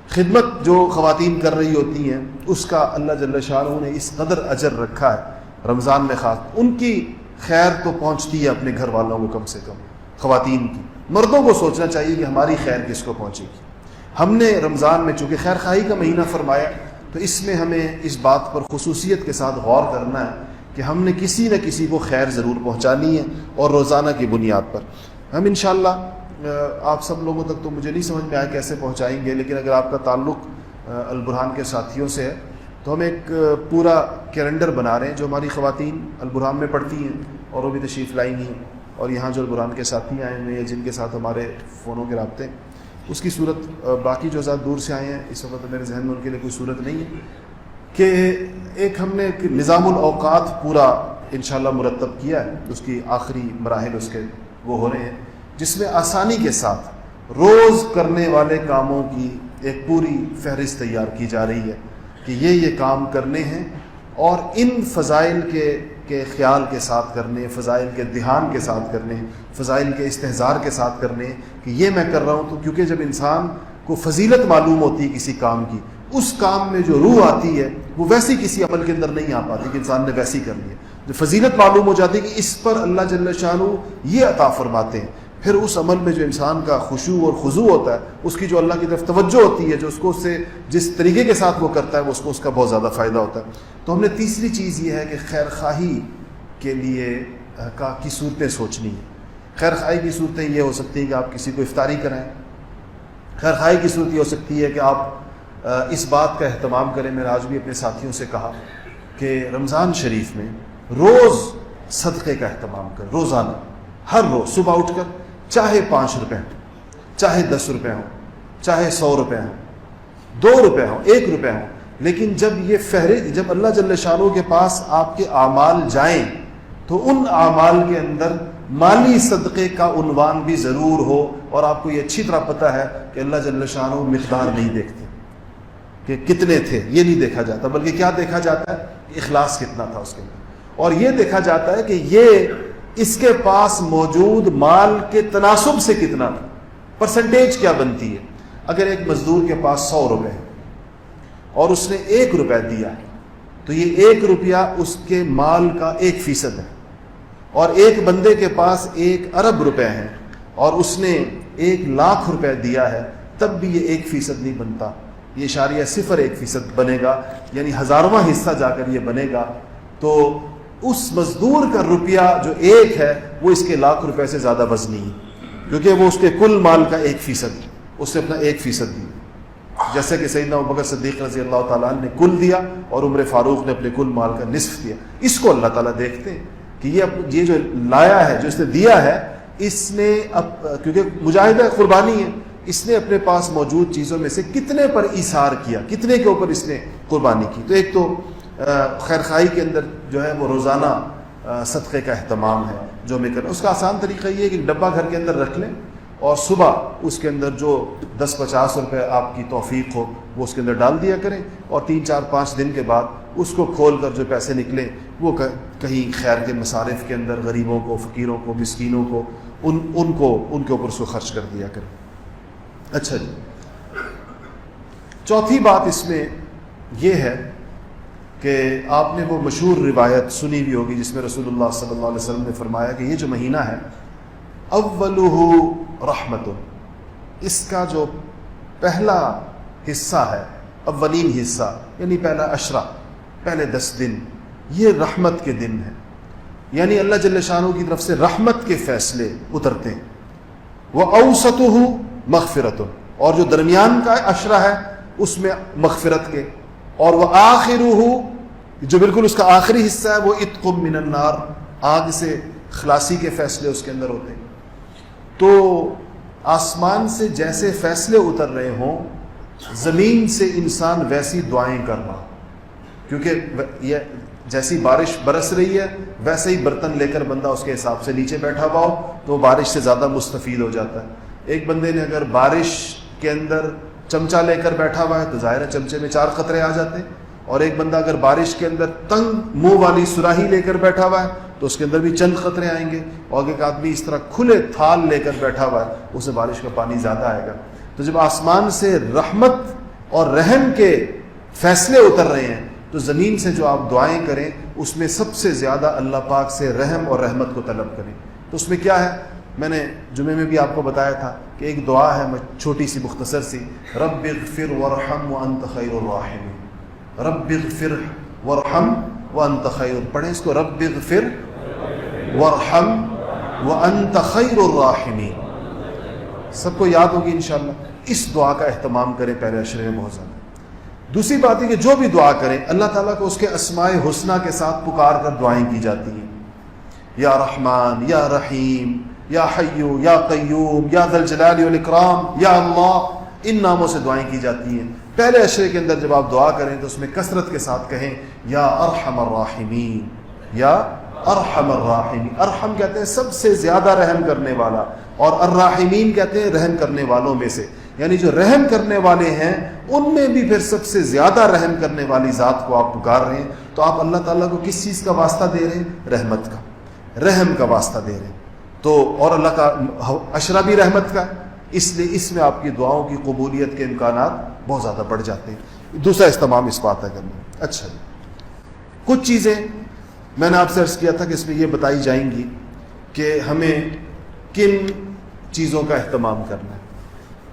[SPEAKER 1] خدمت جو خواتین کر رہی ہوتی ہیں اس کا اللہ جل شانہ نے اس قدر اجر رکھا ہے رمضان میں، خاص ان کی خیر تو پہنچتی ہے اپنے گھر والوں کو، کم سے کم خواتین کی۔ مردوں کو سوچنا چاہیے کہ ہماری خیر کس کو پہنچے گی۔ ہم نے رمضان میں چونکہ خیر خواہی کا مہینہ فرمایا تو اس میں ہمیں اس بات پر خصوصیت کے ساتھ غور کرنا ہے کہ ہم نے کسی نہ کسی کو خیر ضرور پہنچانی ہے، اور روزانہ کی بنیاد پر۔ ہم انشاءاللہ آپ سب لوگوں تک تو مجھے نہیں سمجھ میں آیا کیسے پہنچائیں گے، لیکن اگر آپ کا تعلق البرہان کے ساتھیوں سے ہے تو ہم ایک پورا کیلنڈر بنا رہے ہیں جو ہماری خواتین البرہان میں پڑھتی ہیں اور وہ بھی تشریف لائی ہیں، اور یہاں جو البرہان کے ساتھی آئے ہوئے ہیں جن کے ساتھ ہمارے فونوں کے رابطے، اس کی صورت باقی جو ذات دور سے آئے ہیں اس وقت میرے ذہن میں ان کے لیے کوئی صورت نہیں ہے، کہ ایک ہم نے ایک نظام الاوقات پورا انشاءاللہ مرتب کیا ہے، اس کی آخری مراحل اس کے وہ ہو رہے ہیں، جس میں آسانی کے ساتھ روز کرنے والے کاموں کی ایک پوری فہرست تیار کی جا رہی ہے کہ یہ کام کرنے ہیں، اور ان فضائل کے خیال کے ساتھ کرنے، فضائل کے دھیان کے ساتھ کرنے، فضائل کے استحضار کے ساتھ کرنے کہ یہ میں کر رہا ہوں۔ تو کیونکہ جب انسان کو فضیلت معلوم ہوتی ہے کسی کام کی، اس کام میں جو روح آتی ہے وہ ویسی کسی عمل کے اندر نہیں آ پاتی کہ انسان نے ویسی کر لی ہے۔ جو فضیلت معلوم ہو جاتی ہے کہ اس پر اللہ جل شانہ یہ عطا فرماتے ہیں، پھر اس عمل میں جو انسان کا خشوع اور خضوع ہوتا ہے، اس کی جو اللہ کی طرف توجہ ہوتی ہے، جو اس کو اس سے جس طریقے کے ساتھ وہ کرتا ہے وہ اس کو اس کا بہت زیادہ فائدہ ہوتا ہے۔ تو ہم نے تیسری چیز یہ ہے کہ خیر خواہی کے لیے کی صورتیں سوچنی ہے۔ خیر خواہی کی صورتیں یہ ہو سکتی ہیں کہ آپ کسی کو افطاری کرائیں. خیر خواہی کی صورت یہ ہو سکتی ہے کہ آپ اس بات کا اہتمام کریں. میں نے آج بھی اپنے ساتھیوں سے کہا کہ رمضان شریف میں روز صدقے کا اہتمام کریں. روزانہ ہر روز صبح اٹھ کر چاہے 5 روپے ہوں, چاہے 10 روپے ہوں, چاہے 100 روپے ہوں, 2 روپے ہوں, 1 روپے ہوں, لیکن جب اللہ جل شانہ کے پاس آپ کے اعمال جائیں تو ان اعمال کے اندر مالی صدقے کا عنوان بھی ضرور ہو. اور آپ کو یہ اچھی طرح پتہ ہے کہ اللہ جل شانہ مقدار نہیں دیکھتے کہ کتنے تھے, یہ نہیں دیکھا جاتا, بلکہ کیا دیکھا جاتا ہے, اخلاص کتنا تھا اس کے اندر. اور یہ دیکھا جاتا ہے کہ یہ اس کے پاس موجود مال کے تناسب سے کتنا تھا, پرسنٹیج کیا بنتی ہے. اگر ایک مزدور کے پاس 100 روپے ہیں اور اس نے 1 روپے دیا تو یہ 1 روپیہ اس کے مال کا 1% ہے. اور ایک بندے کے پاس 1 ارب روپے ہیں اور اس نے 1 لاکھ روپے دیا ہے, تب بھی یہ 1% نہیں بنتا, یہ 0.01% بنے گا, یعنی 1000واں حصہ جا کر یہ بنے گا. تو اس مزدور کا روپیہ جو 1 ہے وہ اس کے لاکھ روپے سے زیادہ وزنی ہے, کیونکہ وہ اس کے کل مال کا 1%, اس نے اپنا 1% دیا. جیسے کہ سیدنا ابوبکر صدیق رضی اللہ تعالیٰ عنہ نے کل دیا اور عمر فاروق نے اپنے کل مال کا نصف دیا. اس کو اللہ تعالیٰ دیکھتے ہیں کہ یہ جو لایا ہے, جو اس نے دیا ہے, اس نے کیونکہ مجاہدہ قربانی ہے, اس نے اپنے پاس موجود چیزوں میں سے کتنے پر ایثار کیا, کتنے کے اوپر اس نے قربانی کی. تو ایک تو خیر خواہی کے اندر جو ہے وہ روزانہ صدقے کا اہتمام ہے جو ہمیں کرنا. اس کا آسان طریقہ یہ ہے کہ ڈبہ گھر کے اندر رکھ لیں اور صبح اس کے اندر جو 10-50 روپے آپ کی توفیق ہو وہ اس کے اندر ڈال دیا کریں, اور 3-4-5 دن کے بعد اس کو کھول کر جو پیسے نکلیں وہ کہیں خیر کے مصارف کے اندر غریبوں کو, فقیروں کو, مسکینوں کو, ان کے اوپر اس کو خرچ کر دیا کریں. اچھا جی, چوتھی بات اس میں یہ ہے کہ آپ نے وہ مشہور روایت سنی بھی ہوگی جس میں رسول اللہ صلی اللہ علیہ وسلم نے فرمایا کہ یہ جو مہینہ ہے اولہ رحمت, اس کا جو پہلا حصہ ہے, اولین حصہ یعنی پہلا عشرہ, پہلے 10 دن, یہ رحمت کے دن ہیں, یعنی اللہ جل شانہ کی طرف سے رحمت کے فیصلے اترتے ہیں. وَأَوْسَطُهُ مغفرۃ, اور جو درمیان کا عشرہ ہے اس میں مغفرت کے, اور وَآخِرُهُ جو بالکل اس کا آخری حصہ ہے وہ عتق من النار, آگ سے خلاصی کے فیصلے اس کے اندر ہوتے ہیں. تو آسمان سے جیسے فیصلے اتر رہے ہوں, زمین سے انسان ویسی دعائیں کر رہا, کیونکہ یہ جیسی بارش برس رہی ہے ویسے ہی برتن لے کر بندہ اس کے حساب سے نیچے بیٹھا ہوا ہو تو بارش سے زیادہ مستفید ہو جاتا ہے. ایک بندے نے اگر بارش کے اندر چمچہ لے کر بیٹھا ہوا ہے تو ظاہر ہے چمچے میں 4 قطرے آ جاتے ہیں, اور ایک بندہ اگر بارش کے اندر تنگ منہ والی سراہی لے کر بیٹھا ہوا ہے تو اس کے اندر بھی چند قطرے آئیں گے, اور ایک آدمی اس طرح کھلے تھال لے کر بیٹھا ہوا ہے اسے بارش کا پانی زیادہ آئے گا. تو جب آسمان سے رحمت اور رحم کے فیصلے اتر رہے ہیں تو زمین سے جو آپ دعائیں کریں اس میں سب سے زیادہ اللہ پاک سے رحم اور رحمت کو طلب کریں. تو اس میں کیا ہے, میں نے جمعے میں بھی آپ کو بتایا تھا کہ ایک دعا ہے چھوٹی سی مختصر سی, رب اغفر وارحم وانت خیر الراحمین, رب اغفر وارحم وانت خیر, پڑھیں اس کو, رب اغفر وارحم وانت خیر الراحمین. سب کو یاد ہوگی انشاءاللہ. اس دعا کا اہتمام کریں پہلے عشرے میں بہت زیادہ. دوسری بات ہے کہ جو بھی دعا کریں اللہ تعالیٰ کو اس کے اسماء حسنہ کے ساتھ پکار کر دعائیں کی جاتی ہیں, یا رحمان, یا رحیم, یا حیو, یا قیوم, یا ذی الجلال والاکرام, یا اللہ, ان ناموں سے دعائیں کی جاتی ہیں. پہلے عشرے کے اندر جب آپ دعا کریں تو اس میں کثرت کے ساتھ کہیں یا ارحم الراحمین, یا ارحم الراحمین. ارحم کہتے ہیں سب سے زیادہ رحم کرنے والا, اور الراحمین کہتے ہیں رحم کرنے والوں میں سے, یعنی جو رحم کرنے والے ہیں ان میں بھی پھر سب سے زیادہ رحم کرنے والی ذات کو آپ پکار رہے ہیں. تو آپ اللہ تعالیٰ کو کس چیز کا واسطہ دے رہے ہیں؟ رحمت کا, رحم کا واسطہ دے رہے ہیں. تو اور اللہ کا عشرہ بھی رحمت کا, اس لیے اس میں آپ کی دعاؤں کی قبولیت کے امکانات بہت زیادہ بڑھ جاتے ہیں. دوسرا استمام اس بات ہے کرنا. اچھا, کچھ چیزیں میں نے آپ سے عرض کیا تھا کہ اس میں یہ بتائی جائیں گی کہ ہمیں کن چیزوں کا اہتمام کرنا ہے.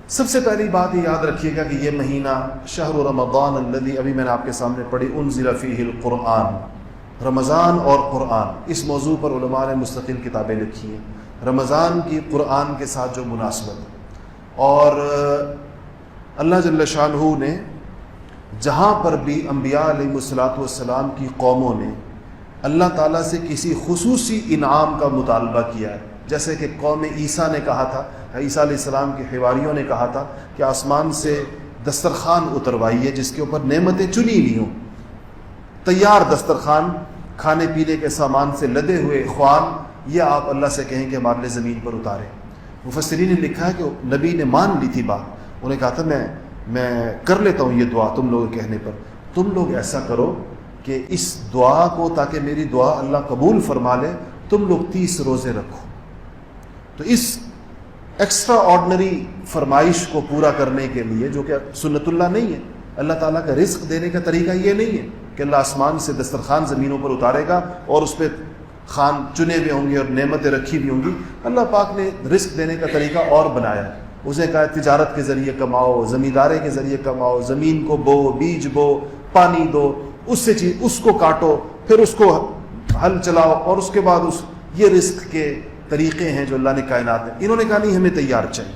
[SPEAKER 1] سب سے پہلی بات یہ یاد رکھیے گا کہ یہ مہینہ شہر رمضان الذی, ابھی میں نے آپ کے سامنے پڑھی, انزل فیہ القرآن, رمضان اور قرآن, اس موضوع پر علماء نے مستقل کتابیں لکھی ہیں. رمضان کی قرآن کے ساتھ جو مناسبت ہے، اور اللہ جل شانہ نے جہاں پر بھی انبیاء علیہ الصلوۃ والسلام کی قوموں نے اللہ تعالیٰ سے کسی خصوصی انعام کا مطالبہ کیا ہے، جیسے کہ قوم عیسیٰ نے کہا تھا، عیسیٰ علیہ السلام کے حواریوں نے کہا تھا کہ آسمان سے دسترخوان اتروائیے جس کے اوپر نعمتیں چنی ہوئی ہوں، تیار دسترخوان، کھانے پینے کے سامان سے لدے ہوئے خوان، یہ آپ اللہ سے کہیں کہ ہمارے لیے زمین پر اتاریں۔ مفسرین نے لکھا ہے کہ نبی نے مان لی تھی بات، انہوں نے کہا تھا میں کر لیتا ہوں یہ دعا تم لوگوں کے کہنے پر، تم لوگ ایسا کرو کہ اس دعا کو، تاکہ میری دعا اللہ قبول فرما لے، تم لوگ 30 روزے رکھو۔ تو اس ایکسٹرا آرڈنری فرمائش کو پورا کرنے کے لیے، جو کہ سنت اللہ نہیں ہے، اللہ تعالیٰ کا رزق دینے کا طریقہ یہ نہیں ہے کہ اللہ آسمان سے دسترخوان زمینوں پر اتارے گا اور اس پہ خوان چنے ہوئے ہوں گے اور نعمتیں رکھی ہوئی ہوں گی۔ اللہ پاک نے رزق دینے کا طریقہ اور بنایا ہے، اسے کہا تجارت کے ذریعے کماؤ، زمینداری کے ذریعے کماؤ، زمین کو بو، بیج بو، پانی دو، اس سے چیز اس کو کاٹو، پھر اس کو ہل چلاؤ، اور اس کے بعد یہ رزق کے طریقے ہیں جو اللہ نے کائنات میں۔ انہوں نے کہا نہیں، ہمیں تیار چاہیے۔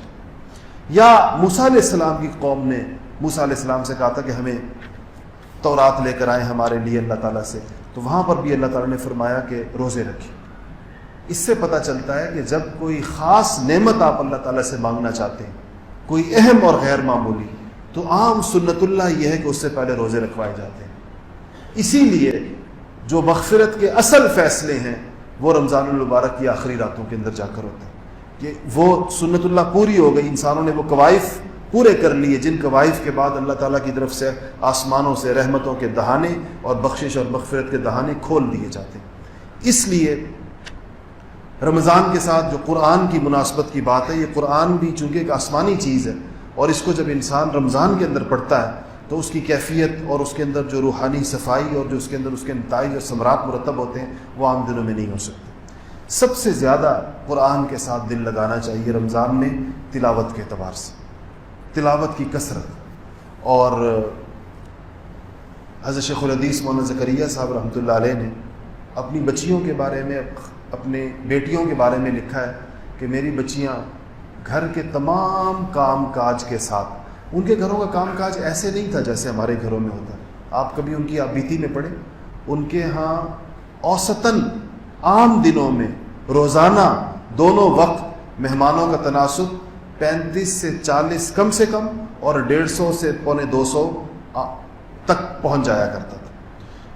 [SPEAKER 1] یا موسیٰ علیہ السلام کی قوم نے موسیٰ علیہ السلام سے کہا تھا کہ ہمیں تورات لے کر آئیں ہمارے لیے اللہ تعالیٰ سے، تو وہاں پر بھی اللہ تعالیٰ نے فرمایا کہ روزے رکھیں۔ اس سے پتہ چلتا ہے کہ جب کوئی خاص نعمت آپ اللہ تعالیٰ سے مانگنا چاہتے ہیں، کوئی اہم اور غیر معمولی، تو عام سنت اللہ یہ ہے کہ اس سے پہلے روزے رکھوائے جاتے ہیں۔ اسی لیے جو مغفرت کے اصل فیصلے ہیں وہ رمضان المبارک کی آخری راتوں کے اندر جا کر ہوتے ہیں، کہ وہ سنت اللہ پوری ہو گئی، انسانوں نے وہ قوائف پورے کر لیے جن قوائف کے بعد اللہ تعالیٰ کی طرف سے آسمانوں سے رحمتوں کے دہانے اور بخشش اور مغفرت کے دہانے کھول دیے جاتے ہیں۔ اس لیے رمضان کے ساتھ جو قرآن کی مناسبت کی بات ہے، یہ قرآن بھی چونکہ ایک آسمانی چیز ہے، اور اس کو جب انسان رمضان کے اندر پڑھتا ہے تو اس کی کیفیت اور اس کے اندر جو روحانی صفائی اور جو اس کے اندر اس کے نتائج اور ثمرات مرتب ہوتے ہیں وہ عام دنوں میں نہیں ہو سکتے۔ سب سے زیادہ قرآن کے ساتھ دل لگانا چاہیے رمضان میں تلاوت کے اعتبار سے، تلاوت کی کثرت۔ اور حضرت شیخ الحدیث مولانا زکریا صاحب رحمۃ اللہ علیہ نے اپنی بچیوں کے بارے میں، اپنے بیٹیوں کے بارے میں لکھا ہے کہ میری بچیاں گھر کے تمام کام کاج کے ساتھ، ان کے گھروں کا کام کاج ایسے نہیں تھا جیسے ہمارے گھروں میں ہوتا ہے، آپ کبھی ان کی بیتی میں پڑھیں، ان کے ہاں اوسطاً عام دنوں میں روزانہ دونوں وقت مہمانوں کا تناسب 35 سے 40 کم سے کم اور 150 سے 250 تک پہنچ جایا کرتا تھا،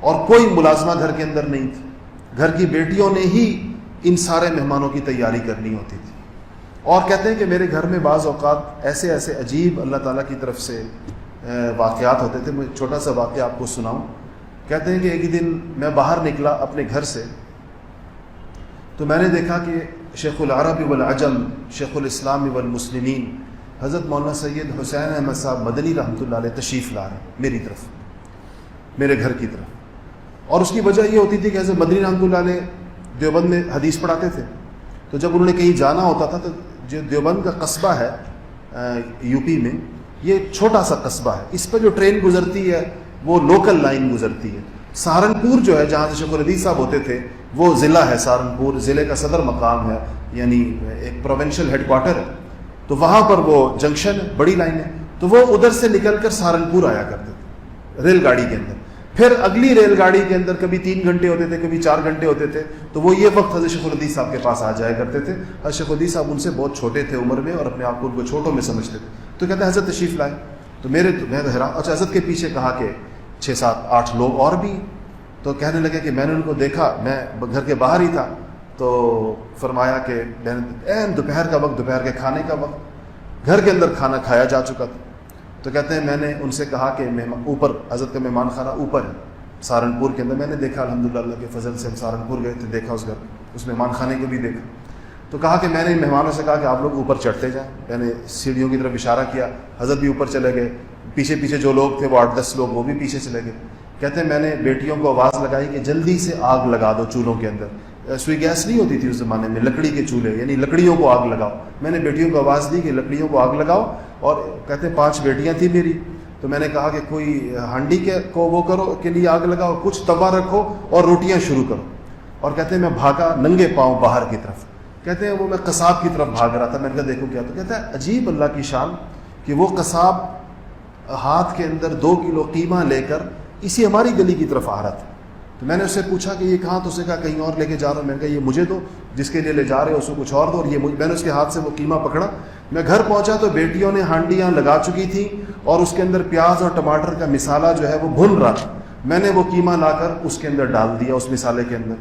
[SPEAKER 1] اور کوئی ملازمہ گھر کے اندر نہیں تھی، گھر کی بیٹیوں نے ہی ان سارے مہمانوں کی تیاری کرنی ہوتی تھی۔ اور کہتے ہیں کہ میرے گھر میں بعض اوقات ایسے ایسے عجیب اللہ تعالیٰ کی طرف سے واقعات ہوتے تھے۔ میں چھوٹا سا واقعہ آپ کو سناؤں۔ کہتے ہیں کہ ایک دن میں باہر نکلا اپنے گھر سے، تو میں نے دیکھا کہ شیخ العرب والعجم، شیخ الاسلام والمسلمین حضرت مولانا سید حسین احمد صاحب مدنی رحمۃ اللہ علیہ تشریف لا رہے ہیں میری طرف، میرے گھر کی طرف۔ اور اس کی وجہ یہ ہوتی تھی کہ حضرت مدنی رحمۃ اللہ علیہ دیوبند میں حدیث پڑھاتے تھے، تو جب انہوں نے کہیں جانا ہوتا تھا تو جو دیوبند کا قصبہ ہے یو پی میں، یہ چھوٹا سا قصبہ ہے، اس پہ جو ٹرین گزرتی ہے وہ لوکل لائن گزرتی ہے۔ سہارنپور جو ہے جہاں سے شیخ الحدیث صاحب ہوتے تھے وہ ضلع ہے، سہارنپور ضلع کا صدر مقام ہے، یعنی ایک پروونشل ہیڈ کوارٹر ہے، تو وہاں پر وہ جنکشن ہے، بڑی لائن ہے، تو وہ ادھر سے نکل کر سہارنپور آیا کرتے تھے ریل گاڑی کے اندر۔ پھر اگلی ریل گاڑی کے اندر کبھی 3 گھنٹے ہوتے تھے، کبھی 4 گھنٹے ہوتے تھے، تو وہ یہ وقت حضرت شیخ الحدیث صاحب کے پاس آ جایا کرتے تھے۔ حضرت شیخ الحدیث صاحب ان سے بہت چھوٹے تھے عمر میں اور اپنے آپ کو ان کو چھوٹوں میں سمجھتے تھے، تو کہتے ہیں حضرت تشریف لائے، تو میں حیران۔ اچھا، حضرت کے پیچھے کہا کہ 6 7 8 لوگ اور بھی، تو کہنے لگے کہ میں نے ان کو دیکھا، میں گھر کے باہر ہی تھا، تو فرمایا کہ دوپہر کا وقت، دوپہر کے کھانے کا وقت، گھر کے اندر کھانا کھایا جا چکا تھا، تو کہتے ہیں میں نے ان سے کہا کہ اوپر حضرت کا مہمان خانہ اوپر ہے سہارنپور کے اندر، میں نے دیکھا الحمدللہ اللہ کے فضل سے، ہم سہارنپور گئے تھے، دیکھا اس گھر، اس مہمان خانے کو بھی دیکھا، تو کہا کہ میں نے مہمانوں سے کہا کہ آپ لوگ اوپر چڑھتے جائیں، میں نے سیڑھیوں کی طرف اشارہ کیا، حضرت بھی اوپر چلے گئے، پیچھے پیچھے جو لوگ تھے وہ 8 10 لوگ وہ بھی پیچھے چلے گئے۔ کہتے ہیں میں نے بیٹیوں کو آواز لگائی کہ جلدی سے آگ لگا دو چولہوں کے اندر، سوئی گیس نہیں ہوتی تھی اس زمانے میں، لکڑی کے چولہے، یعنی لکڑیوں کو آگ لگاؤ۔ میں نے بیٹیوں کو آواز دی کہ لکڑیوں کو آگ لگاؤ، اور کہتے ہیں 5 بیٹیاں تھیں میری، تو میں نے کہا کہ کوئی ہانڈی کو وہ کرو کے لیے آگ لگاؤ، کچھ توا رکھو اور روٹیاں شروع کرو، اور کہتے ہیں میں بھاگا ننگے پاؤں باہر کی طرف، کہتے ہیں وہ میں قصاب کی طرف بھاگ رہا تھا. میں نے کہا دیکھو کیا؟ تو کہتا ہے عجیب اللہ کی شان کہ وہ قصاب ہاتھ کے اندر 2 کلو قیمہ لے کر اسی ہماری گلی کی طرف آ رہا تھا. تو میں نے اس سے پوچھا کہ یہ کہاں؟ تو اس نے کہا کہیں اور لے کے جا رہا ہوں. میں نے کہا یہ مجھے دو، جس کے لیے لے جا رہے ہو اس کو کچھ اور دو. اور یہ میں نے اس کے ہاتھ سے وہ قیمہ پکڑا. میں گھر پہنچا تو بیٹیوں نے ہانڈیاں لگا چکی تھیں اور اس کے اندر پیاز اور ٹماٹر کا مسالہ جو ہے وہ بھن رہا تھا. میں نے وہ قیمہ لا کر اس کے اندر ڈال دیا، اس مسالے کے اندر،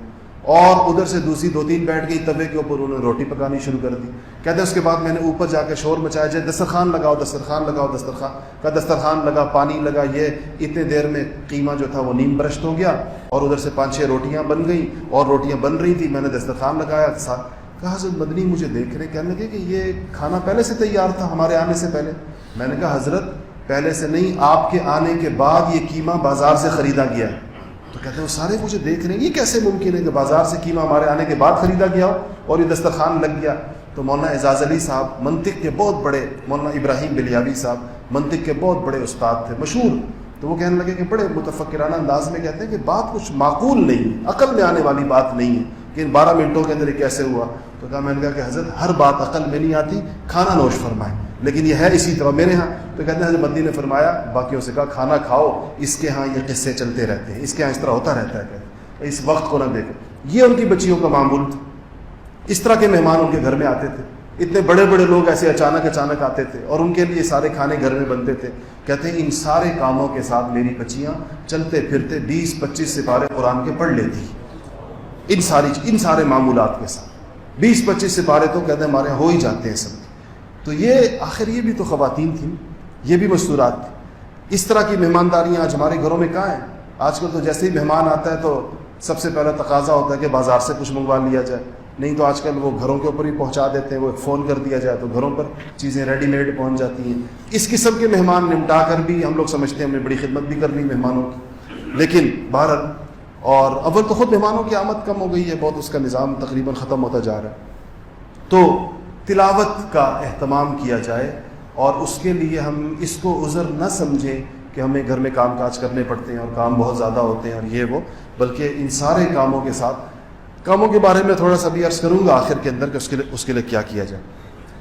[SPEAKER 1] اور ادھر سے دوسری 2-3 بیٹھ گئی توے کے اوپر، انہوں نے روٹی پکانی شروع کر دی. کہتے ہیں اس کے بعد میں نے اوپر جا کے شور مچایا جائے دسترخوان لگاؤ دسترخوان لگاؤ دسترخوان کا. دسترخوان لگا، پانی لگا. یہ اتنے دیر میں قیمہ جو تھا وہ نیم برشت ہو گیا اور ادھر سے 5-6 روٹیاں بن گئیں اور روٹیاں بن رہی تھیں. میں نے دسترخوان لگایا. کہا حضرت مدنی مجھے دیکھ رہے، کہنے لگے کہ یہ کھانا پہلے سے تیار تھا ہمارے آنے سے پہلے. میں نے کہا حضرت پہلے سے نہیں، آپ کے آنے کے بعد یہ قیمہ بازار سے خریدا گیا ہے. تو کہتے ہیں وہ سارے مجھے دیکھ رہے ہیں یہ کیسے ممکن ہے کہ بازار سے قیمہ ہمارے آنے کے بعد خریدا گیا ہو اور یہ دسترخوان لگ گیا. تو مولانا اعزاز علی صاحب منطق کے بہت بڑے، مولانا ابراہیم بلیاوی صاحب منطق کے بہت بڑے استاد تھے، مشہور. تو وہ کہنے لگے کہ بڑے متفکرانہ انداز میں کہتے ہیں کہ بات کچھ معقول نہیں ہے، عقل میں آنے والی بات نہیں ہے کہ ان 12 منٹوں کے اندر یہ کیسے ہوا. تو کہا میں نے کہا کہ حضرت ہر بات عقل میں نہیں آتی، کھانا نوش فرمائیں، لیکن یہ ہے اسی طرح میرے ہاں. تو کہتے ہیں حضرت مدنی نے فرمایا باقیوں سے کہا کھانا کھاؤ، اس کے ہاں یہ قصے چلتے رہتے ہیں، اس کے ہاں اس طرح ہوتا رہتا ہے، کہتے اس وقت کو نہ دیکھو. یہ ان کی بچیوں کا معمول تھا. اس طرح کے مہمان ان کے گھر میں آتے تھے. اتنے بڑے بڑے لوگ ایسے اچانک آتے تھے اور ان کے لیے سارے کھانے گھر میں بنتے تھے. کہتے ہیں ان سارے کاموں کے ساتھ میری بچیاں چلتے پھرتے 20-25 سپارے قرآن کے پڑھ لیتی. ان سارے معمولات کے ساتھ 20-25 سپارے تو کہتے ہیں ہمارے ہو ہی جاتے ہیں سب. تو یہ آخر یہ بھی تو خواتین تھیں، یہ بھی مستورات تھیں. اس طرح کی مہمانداریاں آج ہمارے گھروں میں کہاں ہیں؟ آج کل تو جیسے ہی مہمان آتا ہے تو سب سے پہلا تقاضا ہوتا ہے کہ بازار سے کچھ منگوا لیا جائے. نہیں تو آج کل وہ گھروں کے اوپر ہی پہنچا دیتے ہیں، وہ فون کر دیا جائے تو گھروں پر چیزیں ریڈی میڈ پہنچ جاتی ہیں. اس قسم کے مہمان نمٹا کر بھی ہم لوگ سمجھتے ہیں ہم نے بڑی خدمت بھی کر لی مہمانوں کی. لیکن بہرحال اور اول تو خود مہمانوں کی آمد کم ہو گئی ہے بہت، اس کا نظام تقریباً ختم ہوتا جا رہا ہے. تو تلاوت کا اہتمام کیا جائے اور اس کے لیے ہم اس کو عذر نہ سمجھیں کہ ہمیں گھر میں کام کاج کرنے پڑتے ہیں اور کام بہت زیادہ ہوتے ہیں اور یہ وہ، بلکہ ان سارے کاموں کے ساتھ کاموں کے بارے میں تھوڑا سا بھی عرض کروں گا آخر کے اندر کہ اس کے لیے کیا کیا جائے.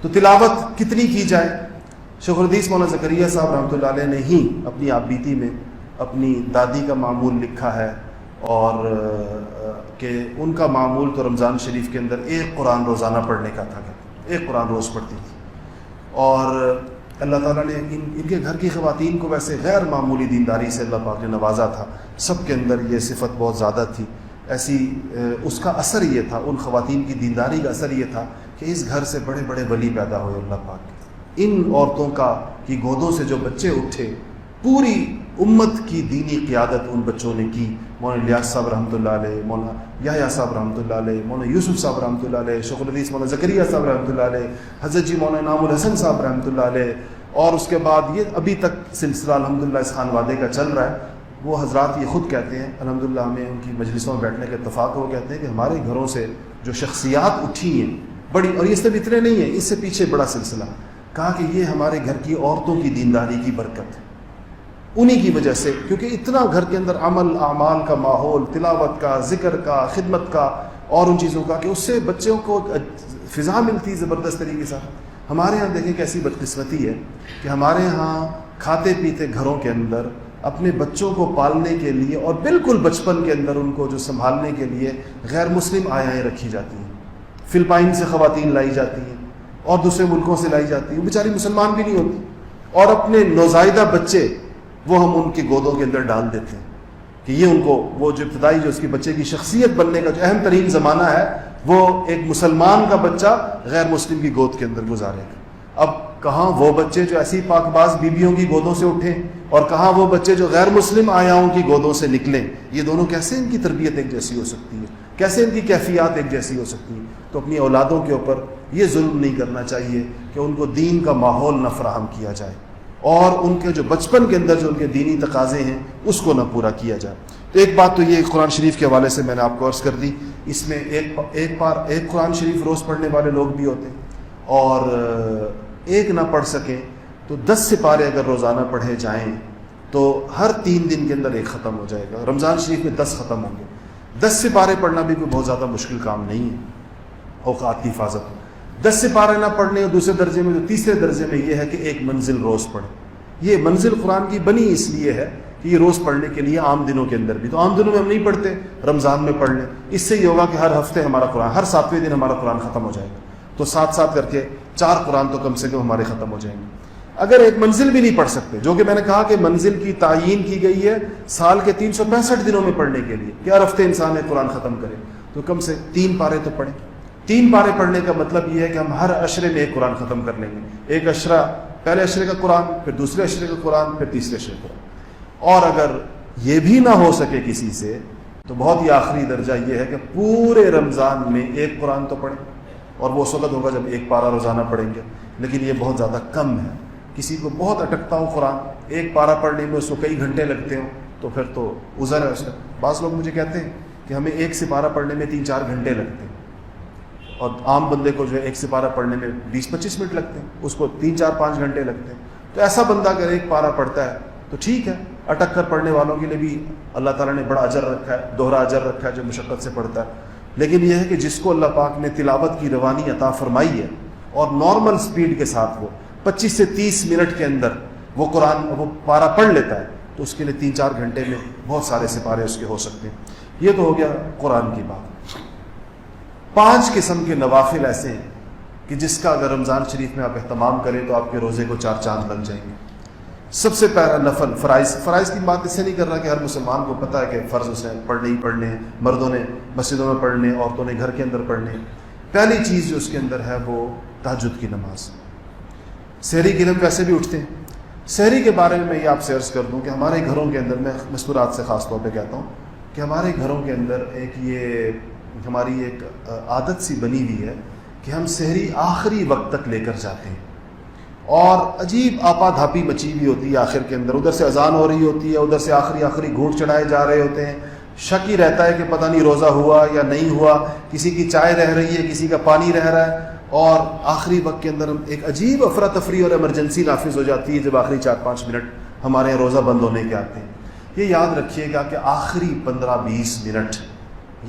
[SPEAKER 1] تو تلاوت کتنی کی جائے؟ شیخ الحدیث مولانا زکریا صاحب رحمۃ اللہ علیہ نے ہی اپنی آپ بیتی میں اپنی دادی کا معمول لکھا ہے، اور کہ ان کا معمول تو رمضان شریف کے اندر 1 قرآن روزانہ پڑھنے کا تھا، 1 قرآن روز پڑھتی تھی. اور اللہ تعالیٰ نے ان کے گھر کی خواتین کو ویسے غیر معمولی دینداری سے اللہ پاک نے نوازا تھا. سب کے اندر یہ صفت بہت زیادہ تھی. ایسی اس کا اثر یہ تھا، ان خواتین کی دینداری کا اثر یہ تھا کہ اس گھر سے بڑے بڑے ولی پیدا ہوئے اللہ پاک کے. ان عورتوں کی گودوں سے جو بچے اٹھے، پوری امت کی دینی قیادت ان بچوں نے کی. مولانا الیاس صاحب رحمۃ اللہ علیہ، مولانا یحییٰ صاحب رحمۃ اللہ علیہ، مولانا یوسف صاحب رحمۃ اللہ علیہ، شیخ الحدیث مولانا زکریا صاحب رحمۃ اللہ علیہ، حضرت جی مولانا انعام الحسن صاحب رحمۃ اللہ علیہ. اور اس کے بعد یہ ابھی تک سلسلہ الحمدللہ اس خانوادے کا چل رہا ہے. وہ حضرات یہ خود کہتے ہیں، الحمدللہ ہمیں ان کی مجلسوں میں بیٹھنے کا اتفاق ہو، کہتے ہیں کہ ہمارے گھروں سے جو شخصیات اٹھی ہیں بڑی، اور یہ صرف اتنے نہیں ہیں، اس سے پیچھے بڑا سلسلہ، کہا کہ یہ ہمارے گھر کی عورتوں کی دینداری کی برکت ہے. انہی کی وجہ سے، کیونکہ اتنا گھر کے اندر عمل اعمال کا ماحول، تلاوت کا، ذکر کا، خدمت کا اور ان چیزوں کا، کہ اس سے بچوں کو فضا ملتی زبردست طریقے سے. ہمارے ہاں دیکھیں کیسی بدقسمتی ہے کہ ہمارے ہاں کھاتے پیتے گھروں کے اندر اپنے بچوں کو پالنے کے لیے اور بالکل بچپن کے اندر ان کو جو سنبھالنے کے لیے غیر مسلم آیائیں رکھی جاتی ہیں. فلپائن سے خواتین لائی جاتی ہیں اور دوسرے ملکوں سے لائی جاتی ہیں، وہ بیچاری مسلمان بھی نہیں ہوتی، اور اپنے نوزائیدہ بچے وہ ہم ان کی گودوں کے اندر ڈال دیتے ہیں کہ یہ ان کو وہ جو ابتدائی جو اس کی بچے کی شخصیت بننے کا جو اہم ترین زمانہ ہے وہ ایک مسلمان کا بچہ غیر مسلم کی گود کے اندر گزارے گا. اب کہاں وہ بچے جو ایسی پاک باز بیویوں کی گودوں سے اٹھیں اور کہاں وہ بچے جو غیر مسلم آیاؤں کی گودوں سے نکلیں. یہ دونوں کیسے ان کی تربیت ایک جیسی ہو سکتی ہے؟ کیسے ان کی کیفیات ایک جیسی ہو سکتی ہیں؟ تو اپنی اولادوں کے اوپر یہ ظلم نہیں کرنا چاہیے کہ ان کو دین کا ماحول نہ فراہم کیا جائے اور ان کے جو بچپن کے اندر جو ان کے دینی تقاضے ہیں اس کو نہ پورا کیا جائے. تو ایک بات تو یہ قرآن شریف کے حوالے سے میں نے آپ کو عرض کر دی. اس میں ایک قرآن شریف روز پڑھنے والے لوگ بھی ہوتے ہیں، اور ایک نہ پڑھ سکیں تو 10 سپارے اگر روزانہ پڑھے جائیں تو ہر 3 دن کے اندر ایک ختم ہو جائے گا. رمضان شریف میں 10 ختم ہوں گے. 10 سپارے پڑھنا بھی کوئی بہت زیادہ مشکل کام نہیں ہے. اوقات کی حفاظت ہو. 10 سپارے نہ پڑھنے اور دوسرے درجے میں, تو تیسرے درجے میں یہ ہے کہ 1 منزل روز پڑھیں. یہ منزل قرآن کی بنی اس لیے ہے کہ یہ روز پڑھنے کے لیے عام دنوں کے اندر بھی, تو عام دنوں میں ہم نہیں پڑھتے, رمضان میں پڑھ لیں. اس سے یہ ہوگا کہ ہر ہفتے ہمارا قرآن, ہر 7ویں دن ہمارا قرآن ختم ہو جائے گا, تو 7 کر کے 4 قرآن تو کم سے کم ہمارے ختم ہو جائیں گے. اگر 1 منزل بھی نہیں پڑھ سکتے, جو کہ میں نے کہا کہ منزل کی تعیین کی گئی ہے سال کے 365 دنوں میں پڑھنے کے لیے کہ ہر ہفتے انسان ایک قرآن ختم کرے, تو کم سے 3 پارے تو پڑھیں. 3 پارے پڑھنے کا مطلب یہ ہے کہ ہم ہر عشرے میں ایک قرآن ختم کر لیں گے. ایک عشرہ, پہلے عشرے کا قرآن, پھر دوسرے عشرے کا قرآن, پھر تیسرے عشرے کا قرآن. اور اگر یہ بھی نہ ہو سکے کسی سے, تو بہت ہی آخری درجہ یہ ہے کہ پورے رمضان میں 1 قرآن تو پڑھیں, اور وہ اس وقت ہوگا جب 1 پارہ روزانہ پڑھیں گے. لیکن یہ بہت زیادہ کم ہے. کسی کو بہت اٹکتا ہو قرآن, 1 پارہ پڑھنے میں اس کو کئی گھنٹے لگتے ہوں, تو پھر تو عذر ہے اس کا. بعض لوگ مجھے کہتے ہیں کہ ہمیں 1 سپارہ پڑھنے میں 3-4 گھنٹے لگتے ہیں, اور عام بندے کو جو ہے 1 سپارہ پڑھنے میں 20-25 منٹ لگتے ہیں, اس کو 3-4-5 گھنٹے لگتے ہیں. تو ایسا بندہ اگر 1 پارہ پڑھتا ہے تو ٹھیک ہے. اٹک کر پڑھنے والوں کے لیے بھی اللہ تعالیٰ نے بڑا اجر رکھا ہے, دوہرا اجر رکھا ہے جو مشقت سے پڑھتا ہے. لیکن یہ ہے کہ جس کو اللہ پاک نے تلاوت کی روانی عطا فرمائی ہے, اور نارمل سپیڈ کے ساتھ وہ 25 سے 30 منٹ کے اندر وہ قرآن وہ پارہ پڑھ لیتا ہے, تو اس کے لیے 3-4 گھنٹے میں بہت سارے سپارے اس کے ہو سکتے ہیں. یہ تو ہو گیا قرآن کی بات. 5 قسم کے نوافل ایسے ہیں کہ جس کا اگر رمضان شریف میں آپ اہتمام کریں تو آپ کے روزے کو 4 چاند لگ جائیں گے. سب سے پہلا نفل فرائض کی بات اس سے نہیں کر رہا کہ ہر مسلمان کو پتہ ہے کہ فرض اسے پڑھنے ہی پڑھنے ہیں, مردوں نے مسجدوں میں پڑھنے, عورتوں نے گھر کے اندر پڑھنے. پہلی چیز جو اس کے اندر ہے وہ تہجد کی نماز. سحری کے لیے ہم کیسے بھی اٹھتے ہیں. سحری کے بارے میں یہ آپ سے عرض کر دوں کہ ہمارے گھروں کے اندر, میں مستورات سے خاص طور پہ کہتا ہوں کہ ہمارے گھروں کے اندر ہماری ایک عادت سی بنی ہوئی ہے کہ ہم سحری آخری وقت تک لے کر جاتے ہیں, اور عجیب آپا دھاپی مچی ہوئی ہوتی ہے آخر کے اندر. ادھر سے اذان ہو رہی ہوتی ہے, ادھر سے آخری گھونٹ چڑھائے جا رہے ہوتے ہیں. شک ہی رہتا ہے کہ پتہ نہیں روزہ ہوا یا نہیں ہوا, کسی کی چائے رہ رہی ہے, کسی کا پانی رہ رہا ہے. اور آخری وقت کے اندر ہم ایک عجیب افراتفری اور ایمرجنسی نافذ ہو جاتی ہے جب آخری 4-5 منٹ ہمارے یہاں روزہ بند ہونے کے آتے ہیں. یہ یاد رکھیے گا کہ آخری 15-20 منٹ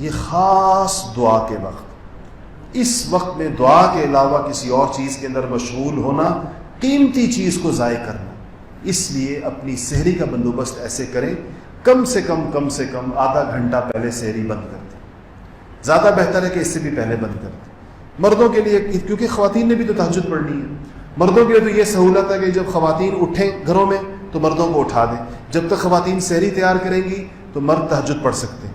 [SPEAKER 1] یہ خاص دعا کے وقت, اس وقت میں دعا کے علاوہ کسی اور چیز کے اندر مشغول ہونا قیمتی چیز کو ضائع کرنا. اس لیے اپنی سحری کا بندوبست ایسے کریں, کم سے کم آدھا گھنٹہ پہلے سحری بند کر دیں. زیادہ بہتر ہے کہ اس سے بھی پہلے بند کر دیں. مردوں کے لیے, کیونکہ خواتین نے بھی تو تہجد پڑھنی ہے, مردوں کے لیے تو یہ سہولت ہے کہ جب خواتین اٹھیں گھروں میں تو مردوں کو اٹھا دیں. جب تک خواتین سحری تیار کریں گی تو مرد تہجد پڑھ سکتے ہیں,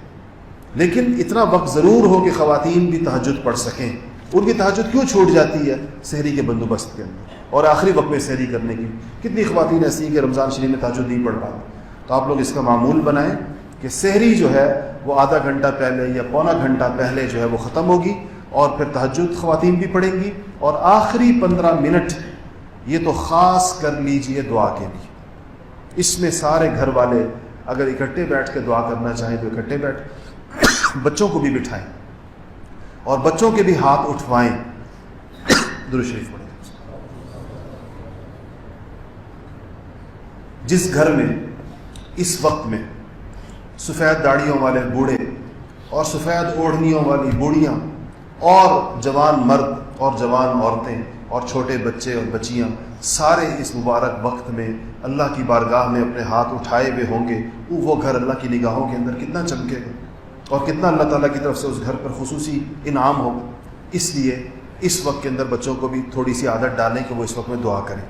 [SPEAKER 1] لیکن اتنا وقت ضرور ہو کہ خواتین بھی تہجد پڑھ سکیں. ان کی تہجد کیوں چھوٹ جاتی ہے سحری کے بندوبست کے اندر, اور آخری وقت میں سحری کرنے کی. کتنی خواتین ایسی ہیں کہ رمضان شریف میں تہجد نہیں پڑھ پاتی. تو آپ لوگ اس کا معمول بنائیں کہ سحری جو ہے وہ آدھا گھنٹہ پہلے یا پونا گھنٹہ پہلے جو ہے وہ ختم ہوگی, اور پھر تہجد خواتین بھی پڑھیں گی. اور آخری 15 منٹ یہ تو خاص کر لیجئے دعا کے لیے. اس میں سارے گھر والے اگر اکٹھے بیٹھ کے دعا کرنا چاہیں تو اکٹھے بیٹھ, بچوں کو بھی بٹھائیں اور بچوں کے بھی ہاتھ اٹھوائیں. درود شریف پڑھیں. جس گھر میں اس وقت میں سفید داڑھیوں والے بوڑھے اور سفید اوڑھنیوں والی بوڑھیاں اور جوان مرد اور جوان عورتیں اور چھوٹے بچے اور بچیاں سارے اس مبارک وقت میں اللہ کی بارگاہ میں اپنے ہاتھ اٹھائے ہوئے ہوں گے, وہ گھر اللہ کی نگاہوں کے اندر کتنا چمکے گا اور کتنا اللہ تعالیٰ کی طرف سے اس گھر پر خصوصی انعام ہوگا. اس لیے اس وقت کے اندر بچوں کو بھی تھوڑی سی عادت ڈالیں کہ وہ اس وقت میں دعا کریں.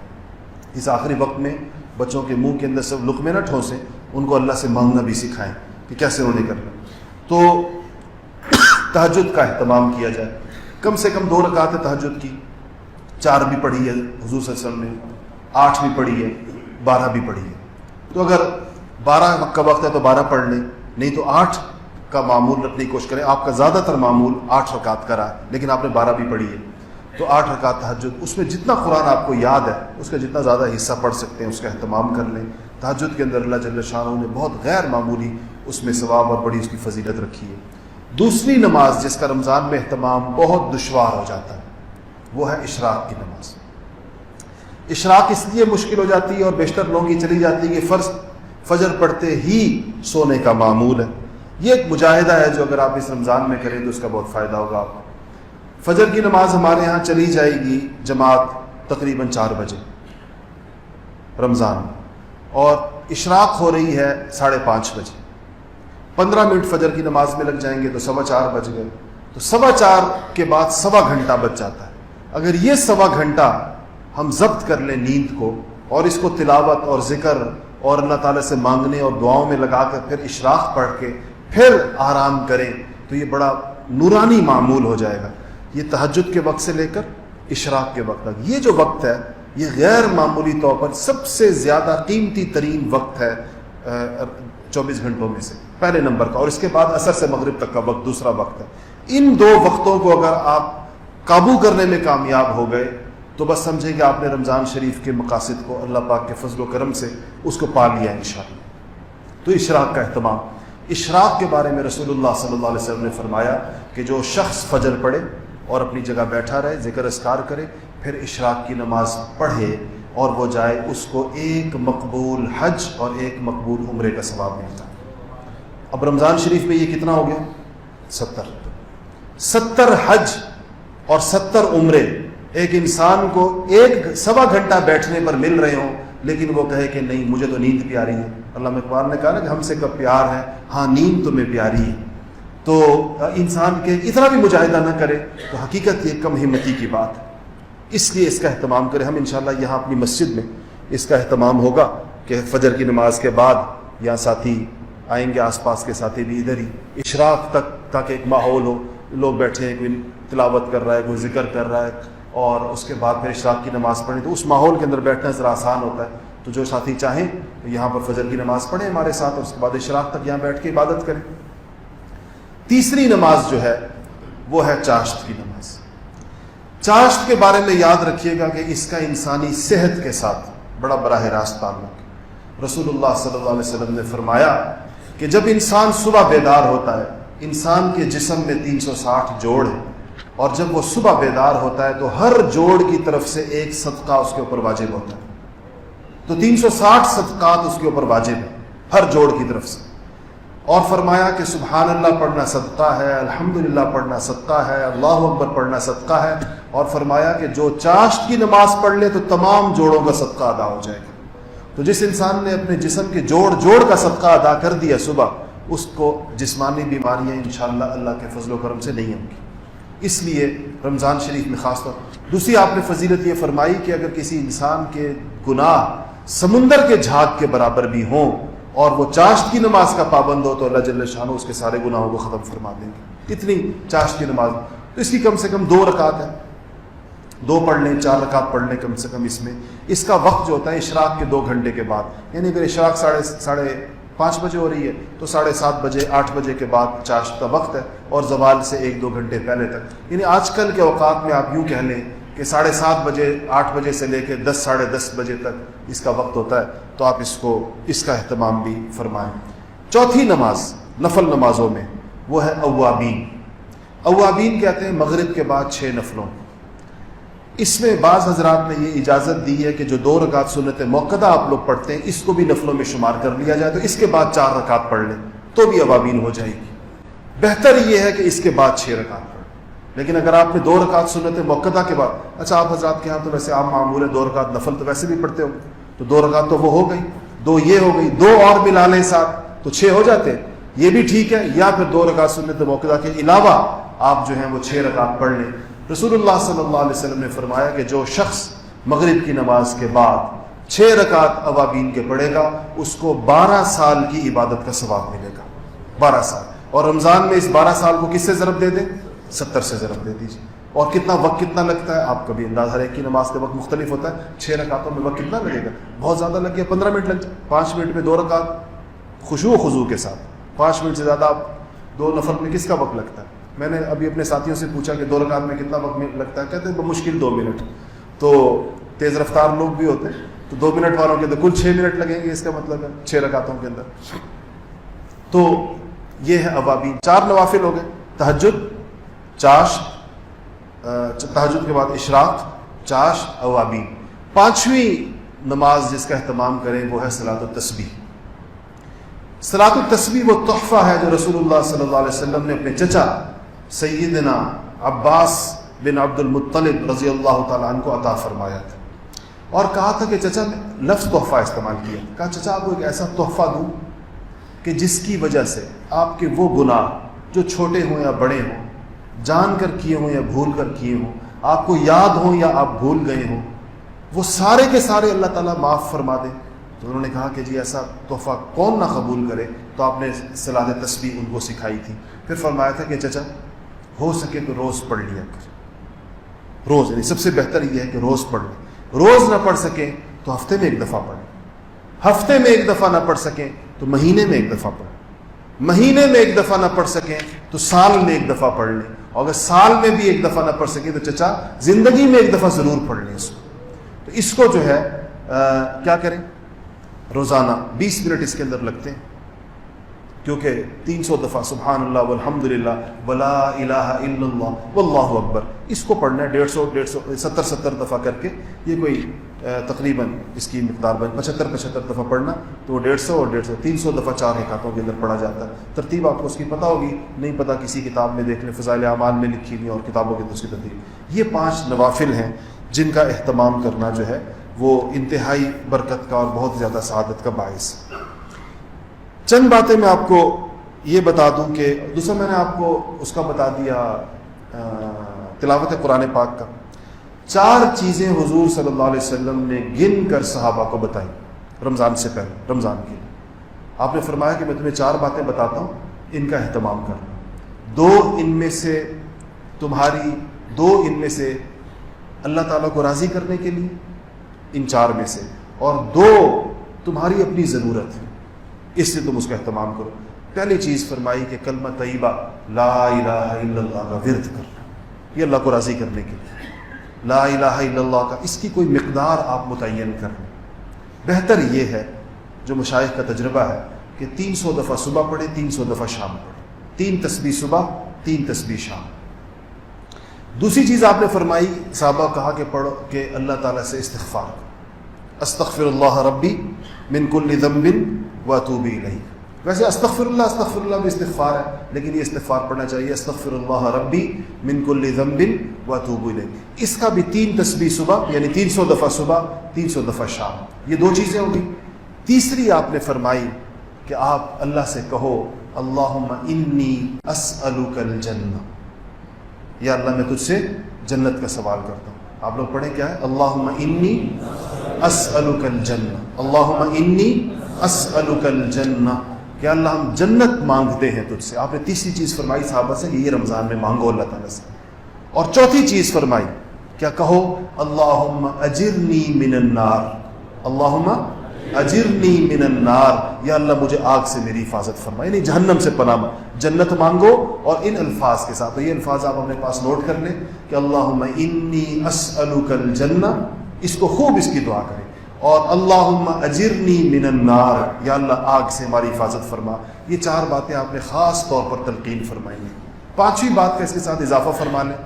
[SPEAKER 1] اس آخری وقت میں بچوں کے منہ کے اندر سب لقمے نہ ٹھونسیں, ان کو اللہ سے مانگنا بھی سکھائیں کہ کیسے انہوں نے کرنا. تو تہجد کا اہتمام کیا جائے. کم سے کم 2 رکعت تہجد کی, 4 بھی پڑھی ہے حضور صلی اللہ علیہ وسلم نے, 8 بھی پڑھی ہے, 12 بھی پڑھی ہے. تو اگر 12 کا وقت ہے تو 12 پڑھ لیں, نہیں تو 8 کا معمول رکھنے کی کوشش کریں. آپ کا زیادہ تر معمول 8 رکعت کا رہا, لیکن آپ نے 12 بھی پڑھی ہے, تو 8 رکعت تہجد. اس میں جتنا قرآن آپ کو یاد ہے اس کا جتنا زیادہ حصہ پڑھ سکتے ہیں اس کا اہتمام کر لیں. تہجد کے اندر اللہ جل شانہ نے بہت غیر معمولی اس میں ثواب اور بڑی اس کی فضیلت رکھی ہے. دوسری نماز جس کا رمضان میں اہتمام بہت دشوار ہو جاتا ہے وہ ہے اشراق کی نماز. اشراق اس لیے مشکل ہو جاتی ہے اور بیشتر لوگوں کی چلی جاتی ہے کہ فرض فجر پڑھتے ہی سونے کا معمول ہے. یہ ایک مجاہدہ ہے جو اگر آپ اس رمضان میں کریں تو اس کا بہت فائدہ ہوگا آپ کو. فجر کی نماز ہمارے ہاں چلی جائے گی جماعت تقریباً 4 بجے رمضان، اور اشراق ہو رہی ہے 5:30 بجے، 15 منٹ فجر کی نماز میں لگ جائیں گے تو 4:15 بج گئے، تو 4:15 کے بعد 1.25 گھنٹہ بچ جاتا ہے۔ اگر یہ 1.25 گھنٹہ ہم ضبط کر لیں نیند کو، اور اس کو تلاوت اور ذکر اور اللہ تعالیٰ سے مانگنے اور دعاؤں میں لگا کر پھر اشراق پڑھ کے پھر آرام کریں، تو یہ بڑا نورانی معمول ہو جائے گا۔ یہ تہجد کے وقت سے لے کر اشراق کے وقت تک یہ جو وقت ہے، یہ غیر معمولی طور پر سب سے زیادہ قیمتی ترین وقت ہے 24 گھنٹوں میں سے، پہلے نمبر کا، اور اس کے بعد عصر سے مغرب تک کا وقت دوسرا وقت ہے۔ ان 2 وقتوں کو اگر آپ قابو کرنے میں کامیاب ہو گئے تو بس سمجھیں کہ آپ نے رمضان شریف کے مقاصد کو اللہ پاک کے فضل و کرم سے اس کو پا لیا انشاءاللہ۔ تو اشراق کا اہتمام، اشراق کے بارے میں رسول اللہ صلی اللہ علیہ وسلم نے فرمایا کہ جو شخص فجر پڑھے اور اپنی جگہ بیٹھا رہے، ذکر اذکار کرے، پھر اشراق کی نماز پڑھے اور وہ جائے، اس کو 1 مقبول حج اور 1 مقبول عمرے کا ثواب ملتا ہے۔ اب رمضان شریف میں یہ کتنا ہو گیا؟ 70 حج اور 70 عمرے ایک انسان کو 1.25 گھنٹہ بیٹھنے پر مل رہے ہوں، لیکن وہ کہے کہ نہیں مجھے تو نیند پیاری ہے۔ علامہ اقبال نے کہا نا کہ ہم سے کب پیار ہے، ہاں نیند تمہیں پیاری ہے۔ تو انسان کے اتنا بھی مجاہدہ نہ کرے تو حقیقت یہ کم ہمتی کی بات ہے، اس لیے اس کا اہتمام کرے۔ ہم انشاءاللہ یہاں اپنی مسجد میں اس کا اہتمام ہوگا کہ فجر کی نماز کے بعد یہاں ساتھی آئیں گے، آس پاس کے ساتھی بھی ادھر ہی اشراق تک، تاکہ ایک ماحول ہو، لوگ بیٹھے ہیں، کوئی تلاوت کر رہا ہے، کوئی ذکر کر رہا ہے، اور اس کے بعد پھر اشراق کی نماز پڑھیں، تو اس ماحول کے اندر بیٹھنا ذرا آسان ہوتا ہے۔ تو جو ساتھی چاہیں تو یہاں پر فجر کی نماز پڑھیں ہمارے ساتھ، اور اس کے بعد اشراق تک یہاں بیٹھ کے عبادت کریں۔ تیسری نماز جو ہے وہ ہے چاشت کی نماز۔ چاشت کے بارے میں یاد رکھیے گا کہ اس کا انسانی صحت کے ساتھ بڑا براہ راست تعلق ہے۔ رسول اللہ صلی اللہ علیہ وسلم نے فرمایا کہ جب انسان صبح بیدار ہوتا ہے، انسان کے جسم میں 360 جوڑ ہیں، اور جب وہ صبح بیدار ہوتا ہے تو ہر جوڑ کی طرف سے 1 صدقہ اس کے اوپر واجب ہوتا ہے، تو 360 صدقات اس کے اوپر واجب ہیں ہر جوڑ کی طرف سے۔ اور فرمایا کہ سبحان اللہ پڑھنا صدقہ ہے، الحمدللہ پڑھنا صدقہ ہے، اللہ اکبر پڑھنا صدقہ ہے، اور فرمایا کہ جو چاشت کی نماز پڑھ لے تو تمام جوڑوں کا صدقہ ادا ہو جائے گا۔ تو جس انسان نے اپنے جسم کے جوڑ کا صدقہ ادا کر دیا صبح، اس کو جسمانی بیماریاں انشاءاللہ اللہ کے فضل و کرم سے نہیں ہوں گی۔ اس لیے رمضان شریف میں خاص طور دوسری آپ نے فضیلت یہ فرمائی کہ اگر کسی انسان کے گناہ سمندر کے جھاگ کے برابر بھی ہوں اور وہ چاشت کی نماز کا پابند ہو تو اللہ جل شانہ اس کے سارے گناہوں کو ختم فرما دیں گے۔ اتنی چاشت کی نماز، تو اس کی کم سے کم 2 رکعت ہے، 2 پڑھ لیں، 4 رکعت پڑھ لیں کم سے کم۔ اس میں اس کا وقت جو ہوتا ہے اشراق کے 2 گھنٹے کے بعد، یعنی اگر اشراق 5:30 بجے ہو رہی ہے تو 7:30 بجے 8 بجے کے بعد چاشت کا وقت ہے، اور زوال سے 1-2 گھنٹے پہلے تک، یعنی آج کل کے اوقات میں آپ یوں کہہ لیں کہ 7:30 بجے 8 بجے سے لے کے 10 ساڑھے 10 بجے تک اس کا وقت ہوتا ہے، تو آپ اس کا اہتمام بھی فرمائیں۔ چوتھی نماز نفل نمازوں میں وہ ہے اوابین۔ اوابین کہتے ہیں مغرب کے بعد 6 نفلوں۔ اس میں بعض حضرات نے یہ اجازت دی ہے کہ جو 2 رکعت سنت موقدہ آپ لوگ پڑھتے ہیں اس کو بھی نفلوں میں شمار کر لیا جائے، تو اس کے بعد 4 رکعت پڑھ لیں تو بھی اوابین ہو جائے گی۔ بہتر یہ ہے کہ اس کے بعد 6 رکعت پڑھیں، لیکن اگر آپ نے 2 رکعت سنت موقدہ کے بعد، اچھا آپ حضرات کے ہاں تو ویسے عام معمول ہے 2 رکعت نفل تو ویسے بھی پڑھتے ہو، تو 2 رکعت تو وہ ہو گئی، 2 یہ ہو گئی، 2 اور ملا لیں ساتھ تو 6 ہو جاتے ہیں، یہ بھی ٹھیک ہے، یا پھر 2 رکعت سنت موقدہ کے علاوہ آپ جو ہیں وہ 6 رکعت پڑھ لیں۔ رسول اللہ صلی اللہ علیہ وسلم نے فرمایا کہ جو شخص مغرب کی نماز کے بعد 6 رکعت اوابین کے پڑھے گا اس کو 12 سال کی عبادت کا ثواب ملے گا، 12 سال۔ اور رمضان میں اس 12 سال کو کس سے ضرب دے دیں؟ 70 سے ضرب دے دیجیے۔ اور کتنا وقت کتنا لگتا ہے آپ کا بھی اندازہ، ہر ایک کی نماز کے وقت مختلف ہوتا ہے، 6 رکعتوں میں وقت کتنا لگے گا؟ بہت زیادہ لگ گیا، 15 منٹ لگ جائے، 5 منٹ میں 2 رکعت خشوع و خضوع کے ساتھ، 5 منٹ سے زیادہ آپ 2 نفل میں کس کا وقت لگتا ہے؟ میں نے ابھی اپنے ساتھیوں سے پوچھا کہ 2 رکعت میں کتنا وقت لگتا ہے، کہتے ہیں بمشکل 2 منٹ، تو تیز رفتار لوگ بھی ہوتے ہیں تو 2 منٹ والوں کے اندر کل 6 منٹ لگیں گے، اس کا مطلب ہے 6 رکعتوں کے اندر۔ تو یہ ہے اوابین۔ 4 نوافل ہو گئے، تہجد، چاشت، تہجد کے بعد اشراق، چاشت، اوابین۔ 5ویں نماز جس کا اہتمام کریں وہ ہے صلاۃ التسبیح۔ صلاۃ التسبیح وہ تحفہ ہے جو رسول اللہ صلی اللہ علیہ وسلم نے اپنے چچا سیدنا عباس بن عبد المطلب رضی اللہ تعالیٰ عنہ کو عطا فرمایا تھا، اور کہا تھا کہ چچا، لفظ تحفہ استعمال کیا، کہا چچا آپ کو ایک ایسا تحفہ دوں کہ جس کی وجہ سے آپ کے وہ گناہ جو چھوٹے ہوں یا بڑے ہوں، جان کر کیے ہوں یا بھول کر کیے ہوں، آپ کو یاد ہوں یا آپ بھول گئے ہوں، وہ سارے کے سارے اللہ تعالیٰ معاف فرما دے۔ تو انہوں نے کہا کہ جی ایسا تحفہ کون نہ قبول کرے، تو آپ نے صلاۃ تسبیح ان کو سکھائی تھی۔ پھر فرمایا تھا کہ چچا ہو سکے تو روز پڑھ لیا کر، روز، یعنی سب سے بہتر یہ ہے کہ روز پڑھ لیں، روز نہ پڑھ سکیں تو ہفتے میں ایک دفعہ پڑھیں، ہفتے میں ایک دفعہ نہ پڑھ سکیں تو مہینے میں ایک دفعہ پڑھیں، مہینے میں ایک دفعہ نہ پڑھ سکیں تو سال میں ایک دفعہ پڑھ لیں، اور اگر سال میں بھی ایک دفعہ نہ پڑھ سکیں تو چچا زندگی میں ایک دفعہ ضرور پڑھ لیں اس کو۔ تو اس کو جو ہے کیا کریں، روزانہ 20 منٹ اس کے اندر لگتے ہیں، کیونکہ 300 دفعہ سبحان اللہ والحمدللہ ولا الہ الا اللہ واللہ اکبر، اس کو پڑھنا ہے 150 70 دفعہ کر کے، یہ کوئی تقریباً اس کی مقدار بن 75 دفعہ پڑھنا، تو وہ 150 اور 150 300 دفعہ 4 رکعتوں کے اندر پڑھا جاتا ہے۔ ترتیب آپ کو اس کی پتہ ہوگی، نہیں پتہ کسی کتاب میں دیکھ لیں، فضائل اعمال میں لکھی ہوئی اور کتابوں کے اندر اس کی ترتیب۔ یہ 5 نوافل ہیں جن کا اہتمام کرنا جو ہے وہ انتہائی برکت کا اور بہت زیادہ سعادت کا باعث ہے۔ چند باتیں میں آپ کو یہ بتا دوں کہ دوسرا میں نے آپ کو اس کا بتا دیا تلاوت قرآن پاک کا، 4 چیزیں حضور صلی اللہ علیہ وسلم نے گن کر صحابہ کو بتائی رمضان سے پہلے، رمضان کے لیے۔ آپ نے فرمایا کہ میں تمہیں 4 باتیں بتاتا ہوں، ان کا اہتمام کرنا، 2 ان میں سے اللہ تعالیٰ کو راضی کرنے کے لیے، ان 4 میں سے، اور 2 تمہاری اپنی ضرورت ہے، اس سے تم اس کا اہتمام کرو۔ پہلی چیز فرمائی کہ کلمہ طیبہ لا الہ الا اللہ کا ورد کرنا، یہ اللہ کو راضی کرنے کے لیے، لا الہ الا اللہ کا اس کی کوئی مقدار آپ متعین کر لیں۔ بہتر یہ ہے جو مشائخ کا تجربہ ہے کہ 300 دفعہ صبح پڑھے، 300 دفعہ شام پڑھے، 3 تسبیح صبح، 3 تسبیح شام۔ دوسری چیز آپ نے فرمائی، صحابہ کہا کہ پڑھو کہ اللہ تعالیٰ سے استغفار، استغفر اللہ ربی من کل ذنب واتوب الیہ۔ ویسے استغفر اللہ بھی استغفار ہے، لیکن یہ استغفار پڑھنا چاہیے، استغفر اللہ ربی من کل ذنب واتوب الیہ۔ اس کا بھی 3 تسبیح صبح، یعنی 300 دفعہ صبح، 300 دفعہ شام، یہ 2 چیزیں ہوگی۔ تیسری آپ نے فرمائی کہ آپ اللہ سے کہو اللہم انی اسألک الجنہ، یا اللہ میں تجھ سے جنت کا سوال کرتا ہوں۔ آپ لوگ پڑھیں کیا ہے، اللہم انی اسألک الجنہ، اللہم انی اسألک الجنہ، کہ اللہ ہم جنت مانگتے ہیں تجھ سے۔ آپ نے تیسری چیز فرمائی صحابہ سے کہ یہ رمضان میں مانگو اللہ تعالیٰ سے۔ اور چوتھی چیز فرمائی کیا، کہو اللہم اجرنی من النار، اللہم اجرنی من النار، یا اللہ مجھے آگ سے میری حفاظت فرما، یعنی جہنم سے پناہ، جنت مانگو، اور ان الفاظ کے ساتھ۔ تو یہ الفاظ آپ اپنے پاس نوٹ کر لیں کہ اللہم انی اسألک الجنہ، اس کو خوب اس کی دعا کریں، اور اللہم اجرنی من النار، یا اللہ آگ سے ہماری حفاظت فرما۔ یہ 4 باتیں آپ نے خاص طور پر تلقین فرمائی ہیں۔ 5ویں بات کا اس کے ساتھ اضافہ فرما لیں،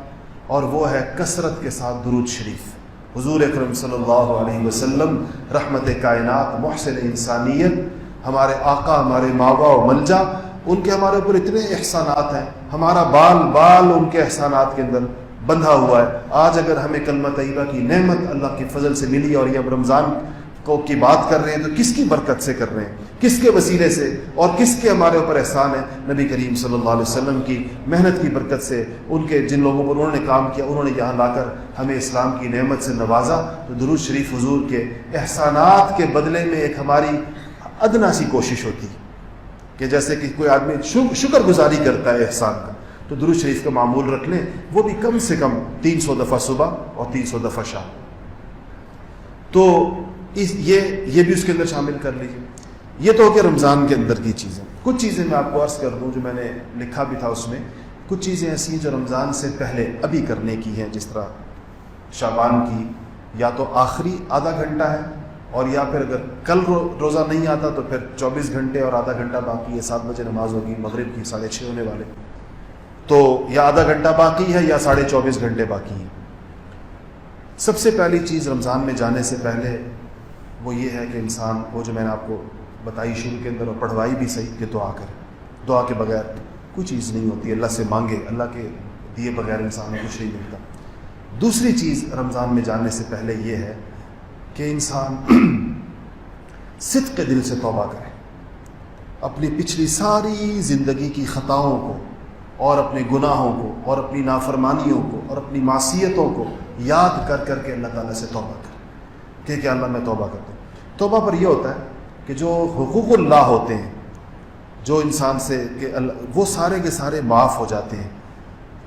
[SPEAKER 1] اور وہ ہے کثرت کے ساتھ درود شریف۔ حضور اکرم صلی اللہ علیہ وسلم رحمت کائنات، محسن انسانیت، ہمارے آقا، ہمارے ماوا و ملجا، ان کے ہمارے اوپر اتنے احسانات ہیں، ہمارا بال بال ان کے احسانات کے اندر بندھا ہوا ہے۔ آج اگر ہمیں کلمہ طیبہ کی نعمت اللہ کے فضل سے ملی، اور یہ اب رمضان کی بات کر رہے ہیں، تو کس کی برکت سے کر رہے ہیں، کس کے وسیلے سے، اور کس کے ہمارے اوپر احسان ہے؟ نبی کریم صلی اللہ علیہ وسلم کی محنت کی برکت سے، ان کے جن لوگوں پر انہوں نے کام کیا، انہوں نے یہاں لا کر ہمیں اسلام کی نعمت سے نوازا۔ تو درود شریف حضور کے احسانات کے بدلے میں ایک ہماری ادنا سی کوشش ہوتی کہ جیسے کہ کوئی آدمی شکر گزاری کرتا ہے احسان کا، تو درود شریف کا معمول رکھ لیں، وہ بھی کم سے کم 300 دفعہ صبح اور 300 دفعہ شام۔ تو یہ بھی اس کے اندر شامل کر لیجیے۔ یہ تو ہو کہ رمضان کے اندر کی چیزیں۔ کچھ چیزیں میں آپ کو عرض کر دوں جو میں نے لکھا بھی تھا اس میں، کچھ چیزیں ایسی ہیں جو رمضان سے پہلے ابھی کرنے کی ہیں، جس طرح شعبان کی یا تو آخری آدھا گھنٹہ ہے، اور یا پھر اگر کل روزہ نہیں آتا تو پھر 24 گھنٹے اور آدھا گھنٹہ باقی ہے، 7 بجے نماز ہوگی، مغرب کی 6:30 ہونے والے، تو یا آدھا گھنٹہ باقی ہے یا 24.5 گھنٹے باقی ہیں۔ سب سے پہلی چیز رمضان میں جانے سے پہلے وہ یہ ہے کہ انسان وہ جو میں نے آپ کو بتائی شروع کے اندر اور پڑھوائی بھی صحیح کہ دعا کرے۔ دعا کے بغیر کوئی چیز نہیں ہوتی، اللہ سے مانگے، اللہ کے دیے بغیر انسان کو کچھ نہیں ملتا۔ دوسری چیز رمضان میں جانے سے پہلے یہ ہے کہ انسان صدق دل سے توبہ کرے، اپنی پچھلی ساری زندگی کی خطاؤں کو اور اپنے گناہوں کو اور اپنی نافرمانیوں کو اور اپنی معصیتوں کو یاد کر کر کے اللہ تعالیٰ سے توبہ کرے کہ اللہ میں توبہ کرتا ہوں۔ توبہ پر یہ ہوتا ہے کہ جو حقوق اللہ ہوتے ہیں جو انسان سے کہ وہ سارے کے سارے معاف ہو جاتے ہیں۔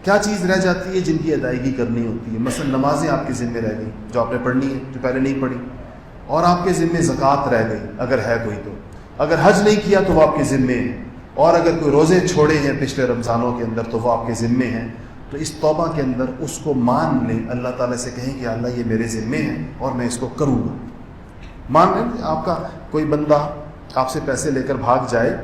[SPEAKER 1] کیا چیز رہ جاتی ہے؟ جن کی ادائیگی کرنی ہوتی ہے، مثلا نمازیں آپ کے ذمے رہ گئی جو آپ نے پڑھنی ہے جو پہلے نہیں پڑھی، اور آپ کے ذمے زکوٰۃ رہ گئی اگر ہے کوئی تو، اگر حج نہیں کیا تو وہ آپ کے ذمے ہے، اور اگر کوئی روزے چھوڑے ہیں پچھلے رمضانوں کے اندر تو وہ آپ کے ذمے ہیں۔ تو اس توبہ کے اندر اس کو مان لیں، اللہ تعالیٰ سے کہیں کہ اللہ یہ میرے ذمے ہے اور میں اس کو کروں گا۔ مان لیں آپ کا کوئی بندہ آپ سے پیسے لے کر بھاگ جائے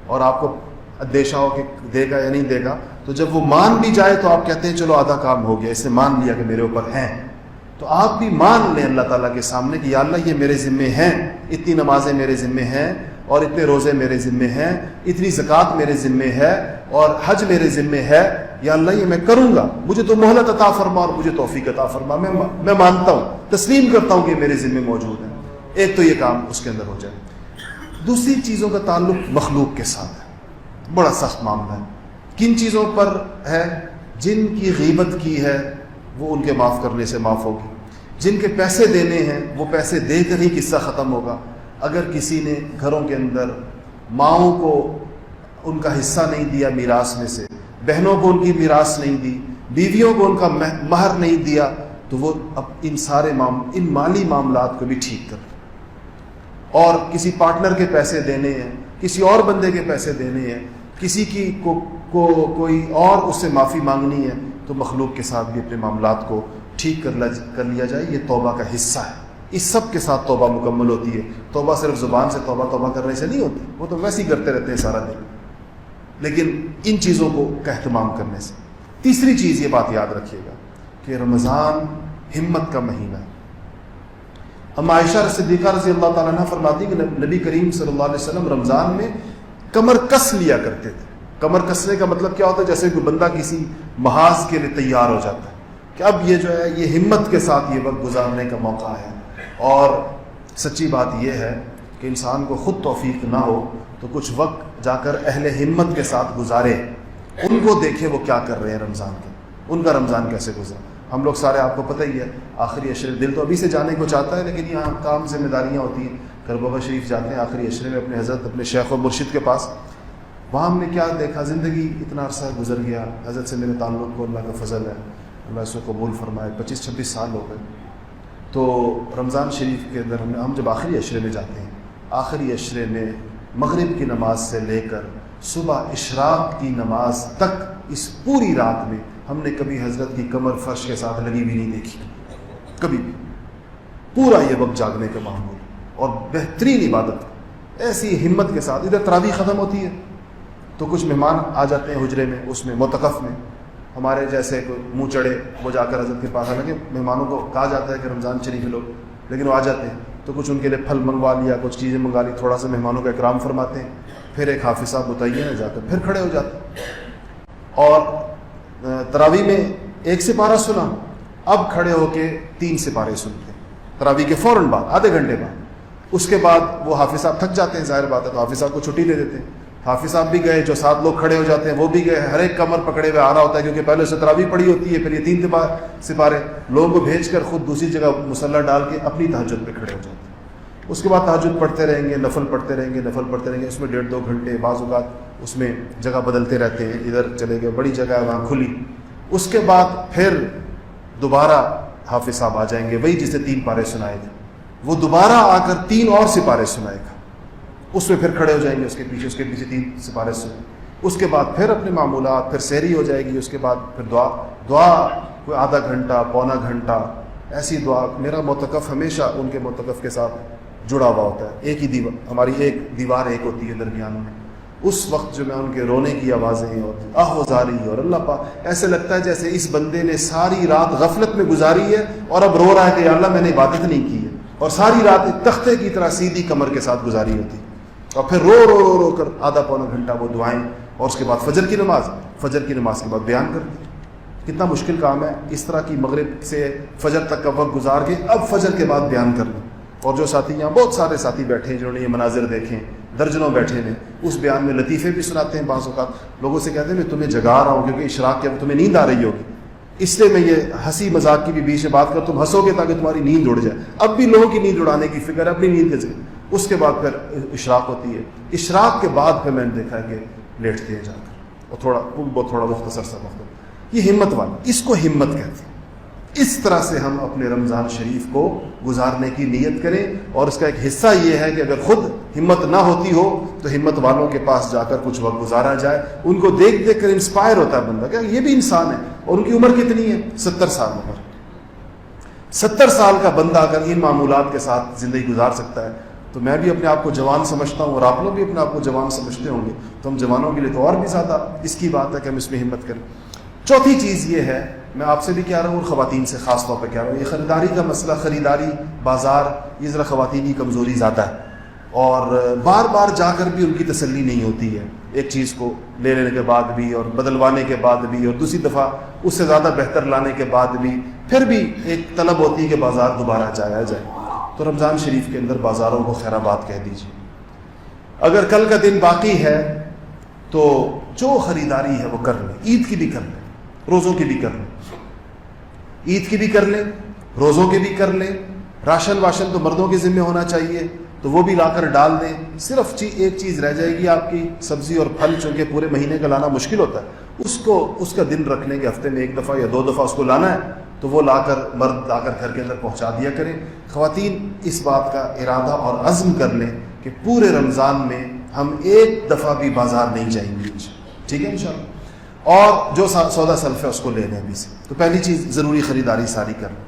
[SPEAKER 1] اور آپ کو اندیشہ ہو کہ دے گا یا نہیں دے گا، تو جب وہ مان بھی جائے تو آپ کہتے ہیں چلو آدھا کام ہو گیا، اس نے مان لیا کہ میرے اوپر ہیں۔ تو آپ بھی مان لیں اللہ تعالیٰ کے سامنے کہ یا اللہ یہ میرے ذمے ہیں، اتنی نمازیں میرے ذمے ہیں اور اتنے روزے میرے ذمے ہیں، اتنی زکوٰۃ میرے ذمے ہے اور حج میرے ذمے ہے، یا اللہ یہ میں کروں گا، مجھے تو مہلت عطا فرما اور مجھے توفیق عطا فرما، میں مانتا ہوں، تسلیم کرتا ہوں کہ میرے ذمے موجود ہیں۔ ایک تو یہ کام اس کے اندر ہو جائے۔ دوسری چیزوں کا تعلق مخلوق کے ساتھ ہے، بڑا سخت معاملہ ہے۔ کن چیزوں پر ہے؟ جن کی غیبت کی ہے وہ ان کے معاف کرنے سے معاف ہوگی، جن کے پیسے دینے ہیں وہ پیسے دے کر ہی قصہ ختم ہوگا۔ اگر کسی نے گھروں کے اندر ماؤں کو ان کا حصہ نہیں دیا میراث میں سے، بہنوں کو ان کی میراث نہیں دی، بیویوں کو ان کا مہر نہیں دیا، تو وہ اب ان مالی معاملات کو بھی ٹھیک کر۔ اور کسی پارٹنر کے پیسے دینے ہیں، کسی اور بندے کے پیسے دینے ہیں، کسی کی کوئی اور اس سے معافی مانگنی ہے، تو مخلوق کے ساتھ بھی اپنے معاملات کو ٹھیک کر لیا جائے۔ یہ توبہ کا حصہ ہے۔ اس سب کے ساتھ توبہ مکمل ہوتی ہے۔ توبہ صرف زبان سے توبہ کرنے سے نہیں ہوتی، وہ تو ویسے ہی کرتے رہتے ہیں سارا دن، لیکن ان چیزوں کو کا اہتمام کرنے سے۔ تیسری چیز یہ بات یاد رکھیے گا کہ رمضان ہمت کا مہینہ ہے۔ ہم عائشہ صدیقہ رضی اللہ تعالیٰ عنہ فرماتی کہ نبی کریم صلی اللہ علیہ وسلم رمضان میں کمر کس لیا کرتے تھے۔ کمر کسنے کا مطلب کیا ہوتا ہے؟ جیسے کوئی بندہ کسی محاذ کے لیے تیار ہو جاتا ہے کہ اب یہ جو ہے یہ ہمت کے ساتھ یہ وقت گزارنے کا موقع ہے۔ اور سچی بات یہ ہے کہ انسان کو خود توفیق نہ ہو تو کچھ وقت جا کر اہل ہمت کے ساتھ گزارے، ان کو دیکھے وہ کیا کر رہے ہیں رمضان کے، ان کا رمضان کیسے گزرا۔ ہم لوگ سارے آپ کو پتہ ہی ہے آخری عشرے، دل تو ابھی سے جانے کو چاہتا ہے لیکن یہاں کام ذمہ داریاں ہوتی ہیں۔ کربلا شریف جاتے ہیں آخری عشرے میں اپنے حضرت اپنے شیخ و مرشد کے پاس، وہاں ہم نے کیا دیکھا، زندگی اتنا عرصہ گزر گیا، حضرت سے میرے تعلق کو اللہ کا فضل ہے، اللہ اس کو قبول فرمائے، 25-26 سال ہو گئے۔ تو رمضان شریف کے اندر ہم جب آخری عشرے میں جاتے ہیں، آخری عشرے میں مغرب کی نماز سے لے کر صبح اشراق کی نماز تک اس پوری رات میں ہم نے کبھی حضرت کی کمر فرش کے ساتھ لگی بھی نہیں دیکھی، کبھی بھی۔ پورا یہ وقت جاگنے کا معمول اور بہترین عبادت، ایسی ہمت کے ساتھ۔ ادھر تراویح ختم ہوتی ہے تو کچھ مہمان آ جاتے ہیں حجرے میں، اس میں معتکف میں، ہمارے جیسے کوئی منہ چڑھے وہ جا کر حضرت کے پاس، حالانکہ مہمانوں کو کہا جاتا ہے کہ رمضان شریف لوگ، لیکن وہ آ جاتے ہیں تو کچھ ان کے لیے پھل منگوا لیا، کچھ چیزیں منگا لی، تھوڑا سا مہمانوں کا اکرام فرماتے ہیں، پھر ایک حافظ صاحب متعین ہے جا کر پھر کھڑے ہو جاتے ہیں۔ اور تراویح میں 1 سپارہ سنا، اب کھڑے ہو کے 3 سپارے سنتے ہیں تراویح کے فوراً بعد، آدھے گھنٹے بعد۔ اس کے بعد وہ حافظ صاحب تھک جاتے ہیں، ظاہر بات ہے، تو حافظ صاحب کو چھٹی دے دیتے ہیں۔ حافظ صاحب بھی گئے، جو 7 لوگ کھڑے ہو جاتے ہیں وہ بھی گئے، ہر ایک کمر پکڑے ہوئے آ رہا ہوتا ہے کیونکہ پہلے سے تراویح پڑھی ہوتی ہے، پھر یہ 3 سپارے لوگوں کو بھیج کر خود دوسری جگہ مصلی ڈال کے اپنی تہجد پہ کھڑے ہو جاتے ہیں۔ اس کے بعد تہجد پڑھتے رہیں گے، نفل پڑھتے رہیں گے، اس میں 1.5-2 گھنٹے، بعض اوقات اس میں جگہ بدلتے رہتے ہیں، ادھر چلے گئے، بڑی جگہ ہے وہاں کھلی۔ اس کے بعد پھر دوبارہ حافظ صاحب آ جائیں گے، وہی جسے 3 پارے سنائے تھے وہ دوبارہ آ کر 3 اور سپارے سنائے گا، اس میں پھر کھڑے ہو جائیں گے، اس کے پیچھے 3 سپارے سنیں۔ اس کے بعد پھر اپنے معمولات، پھر سحری ہو جائے گی، اس کے بعد پھر دعا کوئی آدھا گھنٹہ پونا گھنٹہ ایسی دعا۔ میرا معتکف ہمیشہ ان کے معتکف کے ساتھ جڑا ہوا ہوتا ہے، ایک ہی دیوار، ہماری ایک دیوار ایک ہوتی ہے درمیان میں۔ اس وقت جو میں ان کے رونے کی آوازیں اور آہوزاری اور اللہ پاک، ایسے لگتا ہے جیسے اس بندے نے ساری رات غفلت میں گزاری ہے اور اب رو رہا ہے کہ یا اللہ میں نے عبادت نہیں کی ہے، اور ساری رات ایک تختے کی طرح سیدھی کمر کے ساتھ گزاری ہوتی، اور پھر رو کر آدھا پونا گھنٹہ وہ دعائیں، اور اس کے بعد فجر کی نماز کے بعد بیان کر دی۔ کتنا مشکل کام ہے اس طرح کی مغرب سے فجر تک کا وقت گزار کے اب فجر کے بعد بیان کرنا. اور جو ساتھی یہاں بہت سارے ساتھی بیٹھے ہیں جنہوں نے یہ مناظر دیکھے, درجنوں بیٹھے ہیں, اس بیان میں لطیفے بھی سناتے ہیں. بعض اوقات لوگوں سے کہتے ہیں میں تمہیں جگا رہا ہوں کیونکہ اشراق کے تمہیں نیند آ رہی ہوگی, اس لیے میں یہ ہنسی مذاق کی بھی بیچ میں بات کر, تم ہنسو گے تاکہ تمہاری نیند اڑ جائے. اب بھی لوگوں کی نیند اڑانے کی فکر ہے, اپنی نیند کے ذریعے. اس کے بعد پھر اشراق ہوتی ہے. اشراق کے بعد پھر میں نے دیکھا کہ لیٹتے ہیں جا کر, اور تھوڑا مختصر سا وقت. یہ ہمت والا, اس کو ہمت کہتے ہیں. اس طرح سے ہم اپنے رمضان شریف کو گزارنے کی نیت کریں. اور اس کا ایک حصہ یہ ہے کہ اگر خود ہمت نہ ہوتی ہو تو ہمت والوں کے پاس جا کر کچھ وقت گزارا جائے. ان کو دیکھ دیکھ کر انسپائر ہوتا ہے بندہ کہ یہ بھی انسان ہے. اور ان کی عمر کتنی ہے؟ 70 سال عمر. 70 سال کا بندہ اگر ان معمولات کے ساتھ زندگی گزار سکتا ہے تو میں بھی اپنے آپ کو جوان سمجھتا ہوں, اور آپ لوگ بھی اپنے آپ کو جوان سمجھتے ہوں گے. تو ہم جوانوں کے لیے تو اور بھی زیادہ اس کی بات ہے کہ ہم اس میں ہمت کریں. چوتھی چیز یہ ہے, میں آپ سے بھی کہہ رہا ہوں اور خواتین سے خاص طور پہ کہہ رہا ہوں, یہ خریداری کا مسئلہ, خریداری بازار, یہ ذرا خواتین کی کمزوری زیادہ ہے. اور بار بار جا کر بھی ان کی تسلی نہیں ہوتی ہے. ایک چیز کو لے لینے کے بعد بھی اور بدلوانے کے بعد بھی اور دوسری دفعہ اس سے زیادہ بہتر لانے کے بعد بھی پھر بھی ایک طلب ہوتی ہے کہ بازار دوبارہ جایا جائے. تو رمضان شریف کے اندر بازاروں کو خیر آباد کہہ دیجیے. اگر کل کا دن باقی ہے تو جو خریداری ہے وہ کر لیں. عید کی بھی کر لیں, روزوں کی بھی کر لیں. عید کی بھی کر لیں, روزوں کی بھی کر لیں. راشن واشن تو مردوں کے ذمہ ہونا چاہیے تو وہ بھی لا کر ڈال دیں. صرف ایک چیز رہ جائے گی آپ کی, سبزی اور پھل, چونکہ پورے مہینے کا لانا مشکل ہوتا ہے. اس کا دن رکھ لیں کہ ہفتے میں ایک دفعہ یا 2 دفعہ اس کو لانا ہے, تو وہ مرد لا کر گھر کے اندر پہنچا دیا کریں. خواتین اس بات کا ارادہ اور عزم کر لیں کہ پورے رمضان میں ہم ایک دفعہ بھی بازار نہیں جائیں گے, ٹھیک ہے انشاءاللہ. اور جو سودا سلف ہے اس کو لے لیں ابھی سے. تو پہلی چیز ضروری خریداری ساری کر لیں.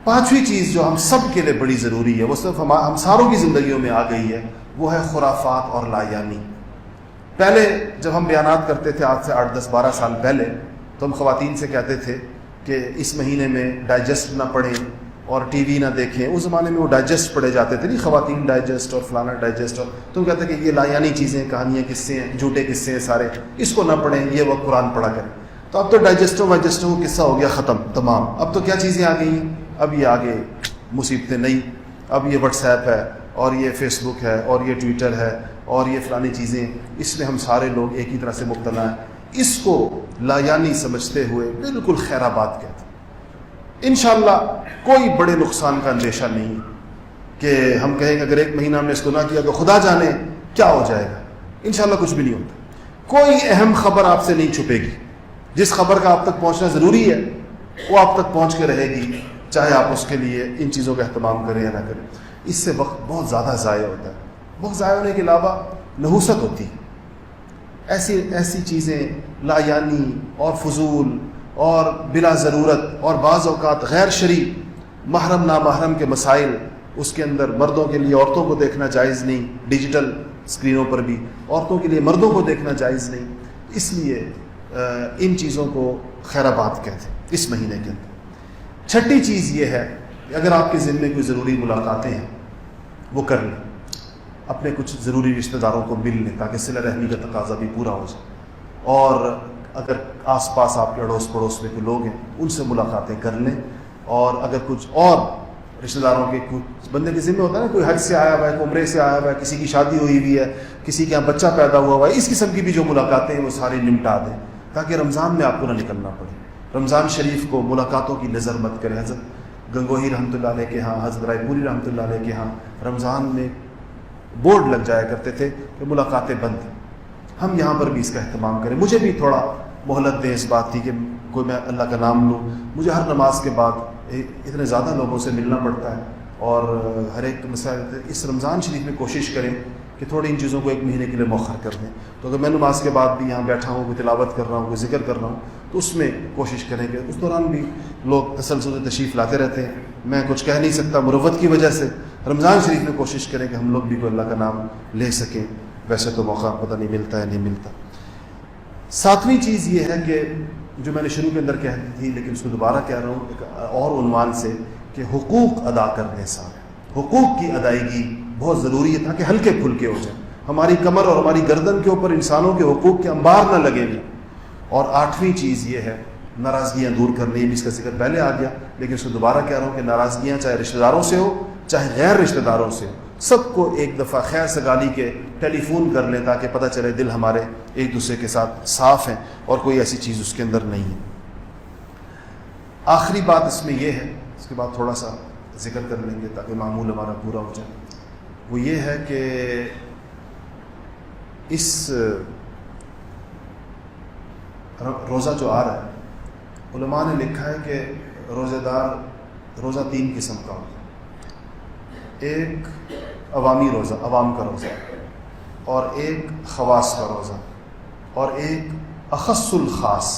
[SPEAKER 1] 5ویں چیز جو ہم سب کے لیے بڑی ضروری ہے, وہ صرف ہم ساروں کی زندگیوں میں آ گئی ہے, وہ ہے خرافات اور لایانی. پہلے جب ہم بیانات کرتے تھے آج سے 8, 10, 12 سال پہلے, تو ہم خواتین سے کہتے تھے کہ اس مہینے میں ڈائجسٹ نہ پڑھیں اور ٹی وی نہ دیکھیں. اس زمانے میں وہ ڈائجسٹ پڑھے جاتے تھے, نہیں خواتین ڈائجسٹ اور فلانا ڈائجسٹ, اور تم کہتے کہ یہ لایانی چیزیں, کہانیاں, قصے ہیں, جھوٹے قصے ہیں سارے, اس کو نہ پڑھیں, یہ وقت قرآن پڑھا کریں. تو اب تو ڈائجسٹوں وائجسٹوں کا قصہ ہو گیا ختم تمام. اب تو کیا چیزیں آ گئی ہیں, اب یہ آگے مصیبتیں نہیں. اب یہ واٹس ایپ ہے اور یہ فیس بک ہے اور یہ ٹویٹر ہے اور یہ فلانی چیزیں, اس میں ہم سارے لوگ ایک ہی طرح سے مبتلا ہیں. اس کو لایانی سمجھتے ہوئے بالکل خیر آباد کہتے ہیں. انشاءاللہ کوئی بڑے نقصان کا اندیشہ نہیں کہ ہم کہیں کہ اگر 1 مہینہ ہم نے اس کو نہ کیا تو خدا جانے کیا ہو جائے گا. انشاءاللہ کچھ بھی نہیں ہوتا. کوئی اہم خبر آپ سے نہیں چھپے گی. جس خبر کا آپ تک پہنچنا ضروری ہے وہ آپ تک پہنچ کے رہے گی, چاہے آپ اس کے لیے ان چیزوں کا اہتمام کریں یا نہ کریں. اس سے وقت بہت زیادہ ضائع ہوتا ہے. وقت ضائع ہونے کے علاوہ نحوست ہوتی ہے. ایسی چیزیں لایانی اور فضول اور بلا ضرورت اور بعض اوقات غیر شرعی محرم نامحرم کے مسائل, اس کے اندر مردوں کے لیے عورتوں کو دیکھنا جائز نہیں, ڈیجیٹل اسکرینوں پر بھی عورتوں کے لیے مردوں کو دیکھنا جائز نہیں. اس لیے ان چیزوں کو خیر آباد کہتے ہیں اس مہینے کے اندر. 6ٹھی چیز یہ ہے کہ اگر آپ کے ذمے کوئی ضروری ملاقاتیں ہیں وہ کر لیں. اپنے کچھ ضروری رشتہ داروں کو مل لیں تاکہ صلہ رحمی کا تقاضا بھی پورا ہو جائے. اور اگر آس پاس آپ کے اڑوس پڑوس میں کوئی لوگ ہیں ان سے ملاقاتیں کر لیں. اور اگر کچھ اور رشتہ داروں کے کچھ بندے کے ذمہ ہوتا ہے نا, کوئی حج سے آیا ہوا ہے, کوئی عمرے سے آیا ہوا ہے, کسی کی شادی ہوئی ہوئی ہے, کسی کے یہاں بچہ پیدا ہوا ہے, اس قسم کی بھی جو ملاقاتیں ہیں وہ ساری نمٹا دیں تاکہ رمضان میں آپ کو نہ نکلنا پڑے. رمضان شریف کو ملاقاتوں کی نظر مت کریں. حضرت گنگوہی رحمۃ اللہ علیہ کے ہاں, حضرت رائے پوری رحمۃ اللہ علیہ کے ہاں رمضان میں بورڈ لگ جایا کرتے تھے کہ ملاقاتیں بند. ہم یہاں پر بھی اس کا اہتمام کریں. مجھے بھی تھوڑا مہلت دیں اس بات کی کہ کوئی میں اللہ کا نام لوں. مجھے ہر نماز کے بعد اتنے زیادہ لوگوں سے ملنا پڑتا ہے اور ہر ایک مسائل. اس رمضان شریف میں کوشش کریں کہ تھوڑی ان چیزوں کو 1 مہینے کے لیے مؤخر کر دیں. تو اگر میں نماز کے بعد بھی یہاں بیٹھا ہوں, کوئی تلاوت کر رہا ہوں, کوئی ذکر کر رہا ہوں, تو اس میں کوشش کریں کہ اس دوران بھی لوگ تسلسل سے تشریف لاتے رہتے ہیں. میں کچھ کہہ نہیں سکتا مروت کی وجہ سے. رمضان شریف میں کوشش کریں کہ ہم لوگ بھی کوئی اللہ کا نام لے سکیں. ویسے تو موقع پتہ نہیں ملتا ہے, نہیں ملتا. 7ویں چیز یہ ہے کہ جو میں نے شروع کے اندر کہہ دی تھی لیکن اس کو دوبارہ کہہ رہا ہوں ایک اور عنوان سے, کہ حقوق ادا کرنے سارے. حقوق کی ادائیگی بہت ضروری ہے تاکہ ہلکے پھلکے ہو جائیں. ہماری کمر اور ہماری گردن کے اوپر انسانوں کے حقوق کے انبار نہ لگے ہوئے. اور 8ویں چیز یہ ہے ناراضگیاں دور کرنے، یہ بھی اس کا ذکر پہلے آ گیا، لیکن اس کو دوبارہ کہہ رہا ہوں کہ ناراضگیاں چاہے رشتہ داروں سے ہو چاہے غیر رشتہ داروں سے ہو، سب کو ایک دفعہ خیر سگالی کے ٹیلی فون کر لیں تاکہ پتہ چلے دل ہمارے ایک دوسرے کے ساتھ صاف ہیں اور کوئی ایسی چیز اس کے اندر نہیں ہے۔ آخری بات اس میں یہ ہے، اس کے بعد تھوڑا سا ذکر کر لیں گے تاکہ معمول ہمارا پورا ہو جائے، وہ یہ ہے کہ اس روزہ جو آ رہا ہے، علماء نے لکھا ہے کہ روزہ دار روزہ 3 قسم کا ہوتا ہے، ایک عوامی روزہ، عوام کا روزہ، اور ایک خواص کا روزہ، اور ایک اخص الخاص،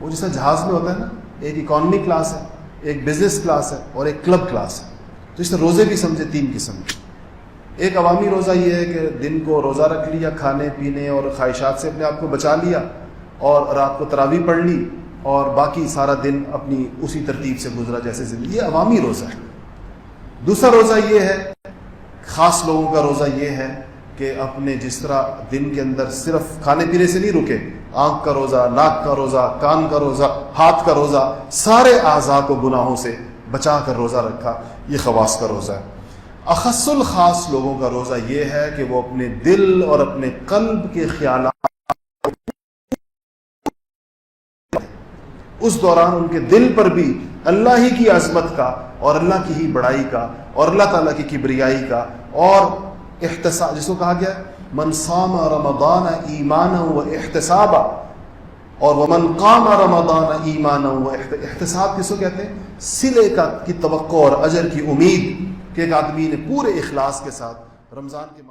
[SPEAKER 1] وہ جیسا جہاز میں ہوتا ہے نا، ایک اکانومی کلاس ہے، ایک بزنس کلاس ہے اور ایک کلب کلاس ہے، تو اس طرح روزے بھی سمجھے 3 قسم کے۔ ایک عوامی روزہ یہ ہے کہ دن کو روزہ رکھ لیا، کھانے پینے اور خواہشات سے اپنے آپ کو بچا لیا، اور رات کو تراویح پڑھ لی، اور باقی سارا دن اپنی اسی ترتیب سے گزرا جیسے زندگی، یہ عوامی روزہ ہے۔ دوسرا روزہ یہ ہے، خاص لوگوں کا روزہ یہ ہے کہ اپنے جس طرح دن کے اندر صرف کھانے پینے سے نہیں رکے، آنکھ کا روزہ، ناک کا روزہ، کان کا روزہ، ہاتھ کا روزہ، سارے اعضاء کو گناہوں سے بچا کر روزہ رکھا، یہ خواص کا روزہ ہے۔ اخص الخاص لوگوں کا روزہ یہ ہے کہ وہ اپنے دل اور اپنے قلب کے خیالات اس دوران ان کے دل پر بھی اللہ ہی کی عظمت کا اور اللہ کی ہی بڑائی کا اور اللہ تعالیٰ کی کبریائی کا اور احتساب، جس کو کہا گیا من صام رمضان ایمانا و احتسابا، اور ومن قام رمضان ایمانا و احتساب کس کو کہتے ہیں؟ صلے کی توقع اور اجر کی امید کہ ایک آدمی نے پورے اخلاص کے ساتھ رمضان کے